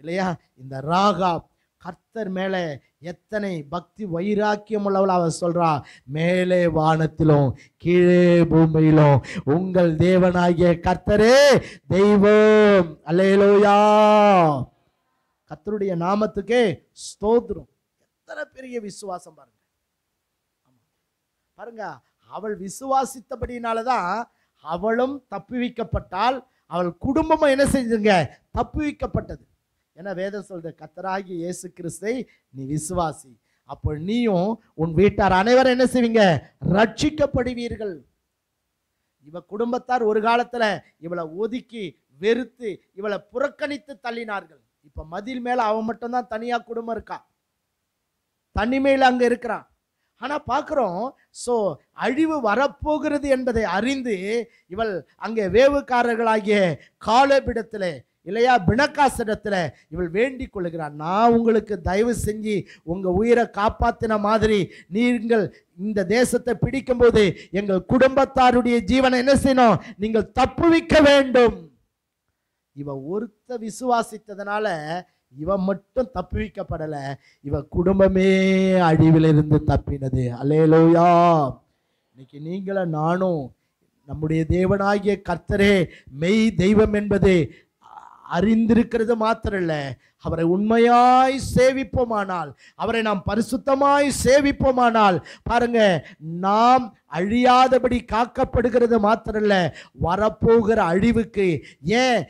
இல்லையா, இந்த ராகாப் கர்த்தர் மேலே எத்தனை பக்தி வைராக்கியம் உள்ளவள். அவள் சொல்றா, மேலே வானத்திலும் கீழே பூமியிலும் உங்கள் தேவனாகிய கர்த்தரே தெய்வம். அல்லேலூயா. கர்த்தருடைய நாமத்துக்கே ஸ்தோத்திரம். எத்தனை பெரிய விசுவாசம் பாருங்க. பாருங்க, அவள் விசுவாசித்தபடினாலதான் அவளும் தப்புவிக்கப்பட்டால், அவள் குடும்பமும் என்ன செஞ்சுங்க, தப்புவிக்கப்பட்டது. ஏன்னா வேதம் சொல்றது, கர்த்தராகிய இயேசு கிறிஸ்தை நீ விசுவாசி, அப்போ நீயும் உன் வீட்டார் அனைவரும் என்ன செய்வீங்க, ரட்சிக்கப்படுவீர்கள். இவ குடும்பத்தார் ஒரு காலத்துல இவளை ஒதுக்கி வெறுத்து இவளை புறக்கணித்து தள்ளினார்கள். இப்ப மதில் மேல அவன் மட்டும்தான் தனியா குடும்பம் இருக்கா, தனிமையில் அங்க இருக்கிறான். ஆனா பார்க்கிறோம், அழிவு வரப்போகிறது என்பதை அறிந்து இவள் அங்கே வேவுக்காரர்களாகிய காலேபிடத்துல இல்லையா, பிணக்காசிடத்துல இவள் வேண்டிக் கொள்கிறான், நான் உங்களுக்கு தயவு செஞ்சு உங்க உயிரை காப்பாத்தின மாதிரி நீங்கள் இந்த தேசத்தை பிடிக்கும் போது எங்கள் குடும்பத்தாருடைய ஜீவனை என்ன செய்யணும், நீங்கள் தப்புவிக்க வேண்டும். இவ ஒருத்த விசுவாசித்ததுனால இவன் மட்டும் தப்புவிக்கப்படல, இவ குடும்பமே அழிவிலிருந்து தப்பினது. அல்லேலூயா. இன்னைக்கு நீங்களும் நானும் நம்முடைய தேவனாகிய கர்த்தரே மெய் தெய்வம் என்பது அறிந்திருக்கிறது மாத்திரல்ல, அவரை உண்மையாய் சேவிப்போமானால், அவரை நாம் பரிசுத்தமாய் சேவிப்போமானால் பாருங்க, நாம் அழியாதபடி காக்கப்படுகிறது மாத்திரல்ல, வரப்போகிற அழிவுக்கு ஏன்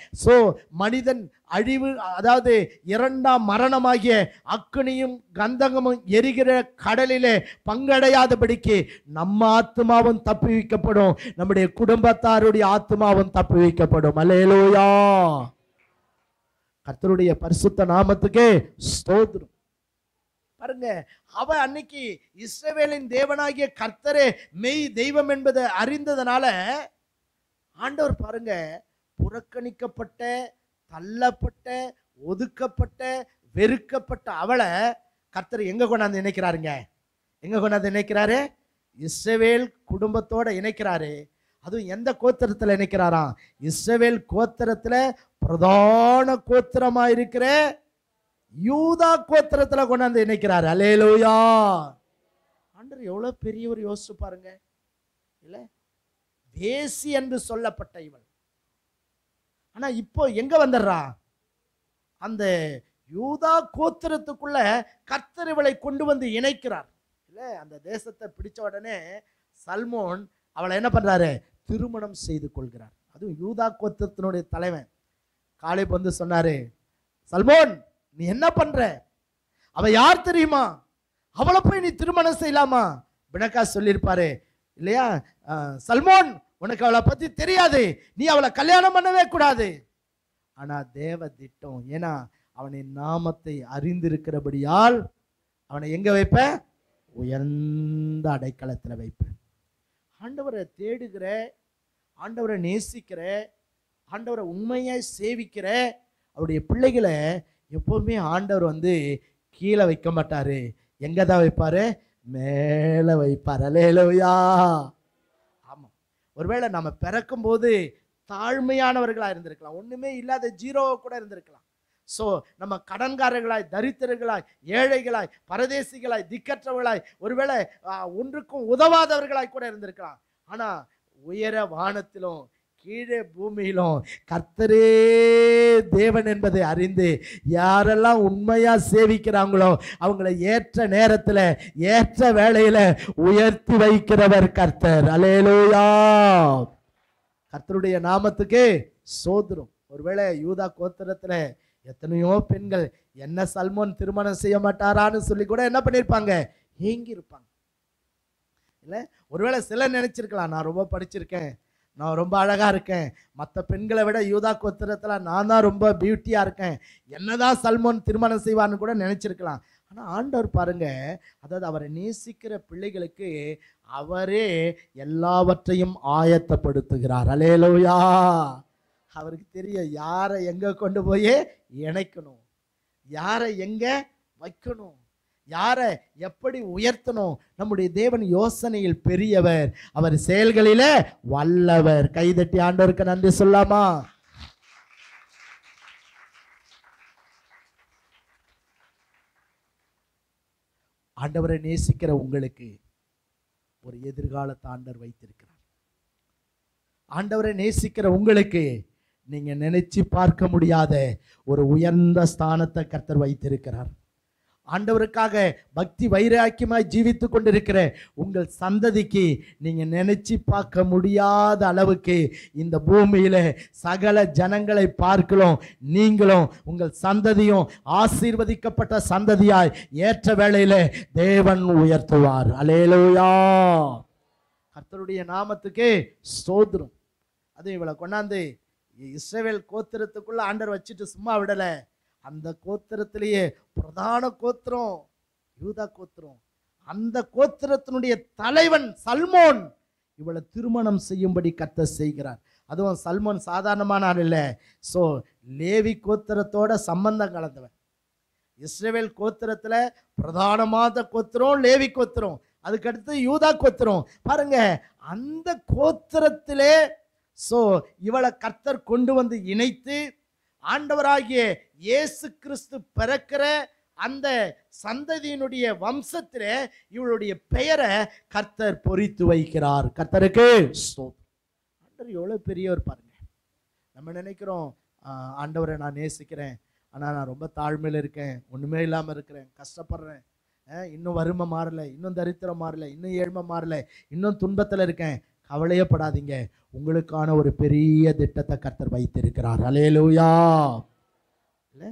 மனிதன் அழிவு, அதாவது இரண்டாம் மரணமாகிய அக்கினியும் கந்தகமும் எரிகிற கடலிலே பங்கடையாதபடிக்கு நம்ம ஆத்மாவும் தப்புவிக்கப்படும், நம்முடைய குடும்பத்தாருடைய ஆத்மாவும் தப்புவிக்கப்படும். அல்லேலூயா. கர்த்தருடைய பரிசுத்த நாமத்துக்கே ஸ்தோத்திரம். பாருங்க, அவ அன்னைக்கு இஸ்ரவேலின் தேவனாகிய கர்த்தரே மெய் தெய்வம் என்பதை அறிந்ததனால ஆண்டவர் பாருங்க, புறக்கணிக்கப்பட்ட, தள்ளப்பட்ட, ஒதுக்கப்பட்ட, வெறுக்கப்பட்ட அவளை கர்த்தர் எங்க கொண்டாந்து இணைக்கிறாருங்க? எங்க கொண்டாந்து இணைக்கிறாரு? இஸ்ரவேல் குடும்பத்தோட இணைக்கிறாரு. அதுவும் எந்த கோத்திரத்துல இணைக்கிறாராம்? இஸ்ரவேல் கோத்திரத்துல பிரதான கோத்திரமா இருக்கிற யூதா கோத்திரத்துல கொண்டாந்து இணைக்கிறாரு. அல்லேலூயா. ஆண்டவர் எவ்வளவு பெரியவர் யோசிச்சு பாருங்க. இல்ல, வேசி என்று சொல்லப்பட்ட இவள் ஆனா இப்போ எங்க வந்துடுறா? அந்த யூதா கோத்திரத்துக்குள்ள கர்த்தர் இவளை கொண்டு வந்து இணைக்கிறார். இல்ல, அந்த தேசத்தை பிடிச்ச உடனே சல்மோன் அவளை என்ன பண்றாரு? திருமணம் செய்து கொள்கிறார். அதுவும் யூதா கோத்திரத்தினுடைய தலைவன் காலேப் வந்து சொன்னாரு, சல்மோன் நீ என்ன பண்ற? அவ யார் தெரியுமா? அவளை போய் நீ திருமணம் செய்யலாமா? பினகா சொல்லியிருப்பாரு இல்லையா, சல்மோன் உனக்கு அவளை பத்தி தெரியாது, நீ அவளை கல்யாணம் பண்ணவே கூடாது. ஆனா தேவ திட்டம். ஏன்னா அவனின் நாமத்தை அறிந்திருக்கிறபடியால் அவனை எங்க வைப்ப? உயர்ந்த அடைக்கலத்துல வைப்பேன். ஆண்டவரை தேடுகிற, ஆண்டவரை நேசிக்கிற, ஆண்டவரை உண்மையாய் சேவிக்கிற அவருடைய பிள்ளைகளை எப்பவுமே ஆண்டவர் வந்து கீழே வைக்க மாட்டாரு. எங்க தான் வைப்பாரு? மேல வைப்பார். அல்லேலூயா. ஆமா, ஒருவேளை நம்ம பிறக்கும் போது தாழ்மையானவர்களா இருந்திருக்கலாம், ஒண்ணுமே இல்லாத ஜீரோவா கூட இருந்திருக்கலாம். ஸோ நம்ம கடன்காரர்களாய், தரித்திரர்களாய், ஏழைகளாய், பரதேசிகளாய், திக்கற்றவர்களாய், ஒருவேளை ஒன்றுக்கும் உதவாதவர்களாய் கூட இருந்திருக்கலாம். ஆனா உயர வானத்திலும் கீழே பூமியிலும் கர்த்தரே தேவன் என்பதை அறிந்து யாரெல்லாம் உண்மையா சேவிக்கிறாங்களோ அவங்களை ஏற்ற நேரத்தில் ஏற்ற வேளையில உயர்த்தி வைக்கிறவர் கர்த்தர். அல்லேலூயா. கர்த்தருடைய நாமத்துக்கு சோதரம். ஒருவேளை யூதா கோத்திரத்துல எத்தனையோ பெண்கள் என்ன சல்மோன் திருமணம் செய்ய மாட்டாரான்னு சொல்லி கூட என்ன பண்ணிருப்பாங்க? ஏங்கி இருப்பாங்க. இல்ல, ஒருவேளை சிலர் நினைச்சிருக்கலாம், நான் ரொம்ப படிச்சிருக்கேன், நான் ரொம்ப அழகா இருக்கேன், மற்ற பெண்களை விட யூதா கோத்திரத்துல நான் தான் ரொம்ப பியூட்டியா இருக்கேன், என்னதான் சல்மோன் திருமணம் செய்வான்னு கூட நினைச்சிருக்கலாம். ஆனா ஆண்டவர் பாருங்க, அதாவது அவரை நேசிக்கிற பிள்ளைகளுக்கு அவரே எல்லாவற்றையும் ஆயத்தப்படுத்துகிறார். அல்லேலூயா. அவருக்கு தெரியும் யாரை எங்க கொண்டு போய் இணைக்கணும், யாரை எங்க வைக்கணும், யாரை எப்படி உயர்த்தணும். நம்முடைய தேவன் யோசனையில் பெரியவர், அவர் செயல்களில வல்லவர். கைதட்டி ஆண்டவருக்கு நன்றி சொல்லாமா? ஆண்டவரை நேசிக்கிற உங்களுக்கு ஒரு எதிர்காலத்தை ஆண்டவர் வைத்திருக்கிறார். ஆண்டவரை நேசிக்கிற உங்களுக்கு நீங்க நினைச்சு பார்க்க முடியாத ஒரு உயர்ந்த ஸ்தானத்தை கர்த்தர் வைத்திருக்கிறார். ஆண்டவருக்காக பக்தி வைராக்கியமாய் ஜீவித்து கொண்டிருக்கிற உங்கள் சந்ததிக்கு நீங்க நினைச்சு பார்க்க முடியாத அளவுக்கு இந்த பூமியில சகல ஜனங்களை பார்க்கலாம், நீங்களும் உங்கள் சந்ததியும் ஆசீர்வதிக்கப்பட்ட சந்ததியாய் ஏற்ற வேளையில தேவன் உயர்த்துவார். அல்லேலூயா. கர்த்தருடைய நாமத்துக்கு ஸ்தோத்திரம். அது இவளை கொண்டாந்து இஸ்ரவேல் கோத்திரத்துக்குள்ள ஆண்டவர் வச்சுட்டு சும்மா விடல. அந்த கோத்திரத்திலேயே பிரதான கோத்திரம் யூதா கோத்திரம், அந்த கோத்திரத்தினுடைய தலைவன் சல்மோன் இவளை திருமணம் செய்யும்படி கர்த்தர் செய்கிறார். அதுவும் சல்மோன் சாதாரணமான ஆள் இல்லை. ஸோ லேவி கோத்திரத்தோட சம்பந்தம் கலந்தவன். இஸ்ரவேல் கோத்திரத்துல பிரதானமான கோத்திரம் லேவி கோத்திரம், அதுக்கடுத்து யூதா கோத்திரம். பாருங்க, அந்த கோத்திரத்திலே ஸோ இவளை கர்த்தர் கொண்டு வந்து இணைத்து ஆண்டவராகிய இயேசு கிறிஸ்து பிறக்கிற அந்த சந்ததியினுடைய வம்சத்திலே இவளுடைய பெயரை கர்த்தர் பொறித்து வைக்கிறார். கர்த்தருக்கு ஆண்டவர் எவ்வளவு பெரியவர் பாருங்க. நம்ம நினைக்கிறோம் ஆண்டவரை நான் நேசிக்கிறேன், ஆனால் நான் ரொம்ப தாழ்மையில் இருக்கேன், ஒன்றுமே இல்லாமல் இருக்கிறேன், கஷ்டப்படுறேன், இன்னும் வறுமை மாறலை, இன்னும் தரித்திரம் மாறலை, இன்னும் ஏழ்மை மாறலை, இன்னும் துன்பத்தில் இருக்கேன். கவலையப்படாதீங்க, உங்களுக்கான ஒரு பெரிய திட்டத்தை கர்த்தர் வைத்திருக்கிறார். அல்லேலூயா. இல்லை,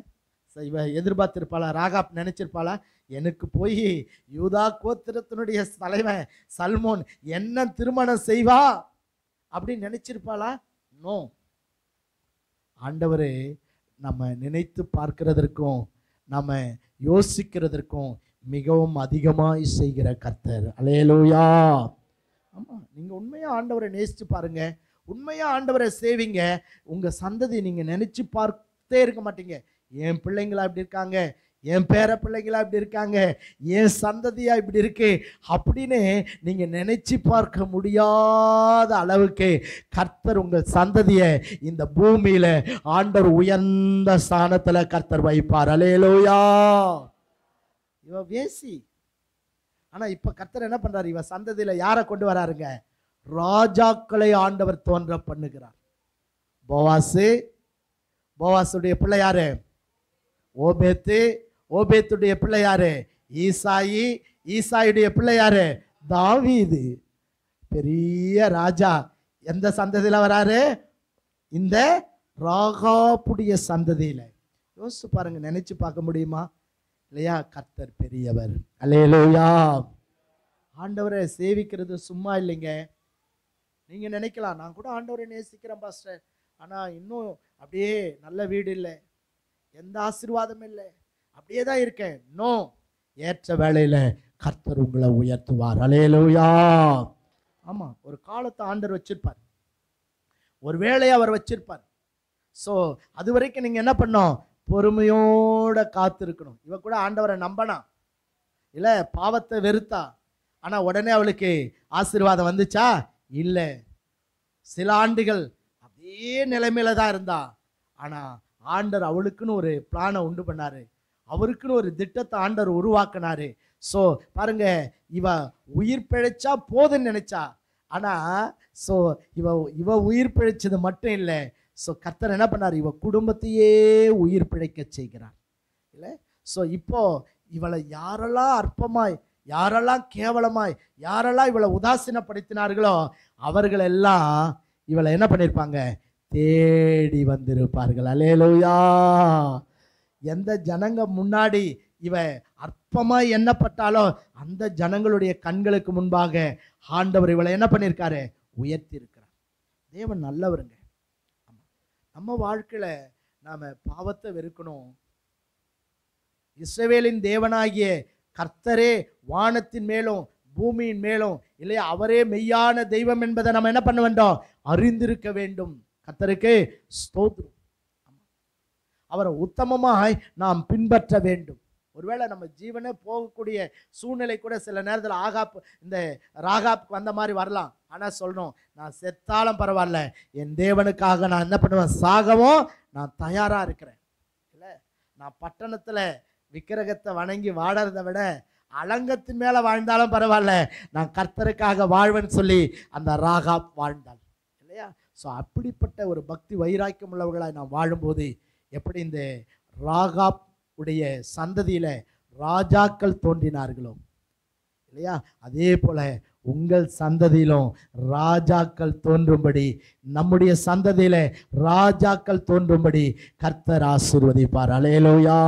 இவ எதிர்பார்த்திருப்பாளா? ராகாப் நினைச்சிருப்பாளா, எனக்கு போய் யூதா கோத்திரத்தினுடைய தலைவன் சல்மோன் என்ன திருமணம் செய்வா அப்படின்னு நினைச்சிருப்பாளா? நோ. ஆண்டவரே நம்ம நினைத்து பார்க்கிறதற்கும் நம்ம யோசிக்கிறதற்கும் மிகவும் அதிகமாய் செய்கிற கர்த்தர். அல்லேலூயா. ஆமாம், நீங்கள் உண்மையாக ஆண்டவரை நேசித்து பாருங்க, உண்மையாக ஆண்டவரை சேவிங்க, உங்கள் சந்ததி நீங்கள் நினச்சி பார்த்தே இருக்க மாட்டீங்க. என் பிள்ளைங்களா இப்படி இருக்காங்க, என் பேர பிள்ளைங்களா இப்படி இருக்காங்க, என் சந்ததியா இப்படி இருக்கு அப்படின்னு நீங்க நினைச்சு பார்க்க முடியாத அளவுக்கு கர்த்தர் உங்கள் சந்ததியை இந்த பூமியில ஆண்டவர் உயர்ந்த ஸ்தானத்துல கர்த்தர் வைப்பார். அல்லேலூயா. இவ வேசி, ஆனா இப்ப கர்த்தர் என்ன பண்றாரு? இவ சந்ததியில யாரை கொண்டு வராருங்க? ராஜாக்களை ஆண்டவர் தோன்ற பண்ணுகிறார். போவாசு, போவாசுடைய பிள்ளை யாரு? ஓபேத்து, ஓபேத்துடைய பிள்ளை யாரு? ஈசாயி, ஈசாயுடைய பிள்ளை யாரு? தாவீது. பெரிய ராஜா எந்த சந்ததியில வராரு? இந்த ராகாபுடைய சந்ததியில. யோசிச்சு பாருங்க, நினைச்சு பார்க்க முடியுமா இல்லையா? கர்த்தர் பெரியவர். அல்லேலூயா. ஆண்டவரை சேவிக்கிறது சும்மா இல்லைங்க. நீங்க நினைக்கலாம், நான் கூட ஆண்டவரை நேசிக்கிறேன் பாஸ்டர், ஆனா இன்னும் அப்படியே நல்ல வீடு இல்லை, எந்த ஆசீர்வாதம் இல்லை, அப்படியே தான் இருக்கேன். நோ, ஏற்ற வேளையில கர்த்தர் உங்களை உயர்த்துவார். அல்லேலூயா. ஆமா, ஒரு காலத்தை ஆண்டவர் வச்சிருப்பார், ஒரு வேளையை அவர் வச்சிருப்பார். ஸோ அது வரைக்கும் நீங்க என்ன பண்ணோம்? பொறுமையோட காத்திருக்கணும். இவ கூட ஆண்டவரை நம்பனா இல்லை, பாவத்தை வெறுத்தா, ஆனா உடனே அவளுக்கு ஆசீர்வாதம் வந்துச்சா? இல்லை. சில ஆண்டுகள் அதே நிலைமையில தான் இருந்தா. ஆனா ஆண்டவர் அவளுக்குன்னு ஒரு பிளானை உண்டு பண்ணாரு, அவருக்குன்னு ஒரு திட்டத்தை ஆண்டவர் உருவாக்குனாரு. ஸோ பாருங்க, இவ உயிர் பிழைச்சா போதுன்னு நினைச்சா. ஆனா ஸோ இவ உயிர் பிழைச்சது மட்டும் இல்லை, ஸோ கர்த்தர் என்ன பண்ணார்? இவ குடும்பத்தையே உயிர் பிழைக்க செய்கிறார் இல்லை. ஸோ இப்போ இவளை யாரெல்லாம் அற்பமாய், யாரெல்லாம் கேவலமாய், யாரெல்லாம் இவளை உதாசீனப்படுத்தினார்களோ அவர்களெல்லாம் இவளை என்ன பண்ணியிருப்பாங்க? தேடி வந்திருப்பார்கள். அல்லேலூயா. எந்த ஜனங்க முன்னாடி இவ அற்பமாய் எண்ணப்பட்டாலோ அந்த ஜனங்களுடைய கண்களுக்கு முன்பாக ஆண்டவர் இவளை என்ன பண்ணியிருக்காரு? உயர்த்தி இருக்கிறார். தேவன் நல்லவருங்க. நம்ம வாழ்க்கையில நாம பாவத்தை வெறுக்கணும். இஸ்ரவேலின் தேவனாகிய கர்த்தரே வானத்தின் மேலும் பூமியின் மேலும் இல்லையா, அவரே மெய்யான தெய்வம் என்பதை நம்ம என்ன பண்ண வேண்டும்? அறிந்திருக்க வேண்டும். கர்த்தருக்கு ஸ்தோத்திரம். அவரை உத்தமமாய் நாம் பின்பற்ற வேண்டும். ஒருவேளை நம்ம ஜீவனே போகக்கூடிய சூழ்நிலை கூட சில நேரத்தில் இந்த ராகாப்புக்கு வந்த மாதிரி வரலாம். ஆனால் சொல்லணும், நான் செத்தாலும் பரவாயில்ல, என் தேவனுக்காக நான் என்ன பண்ணுவேன்? சாகவும் நான் தயாராக இருக்கிறேன். இல்லை, நான் பட்டணத்தில் விக்கிரகத்தை வணங்கி வாழறதை விட அலங்கத்தின் மேலே வாழ்ந்தாலும் பரவாயில்ல, நான் கர்த்தருக்காக வாழ்வேன்னு சொல்லி அந்த ராகாப் வாழ்ந்தாள் இல்லையா? ஸோ அப்படிப்பட்ட ஒரு பக்தி வைராக்கியம் உள்ளவர்களாய் நாம் வாழும்போது எப்படி இந்த ராகாப் உடைய சந்ததியில ராஜாக்கள் தோன்றினார்களோ இல்லையா, அதே போல உங்கள் சந்ததியிலும் ராஜாக்கள் தோன்றும்படி, நம்முடைய சந்ததியில ராஜாக்கள் தோன்றும்படி கர்த்தர் ஆசீர்வதிப்பார். அல்லேலூயா.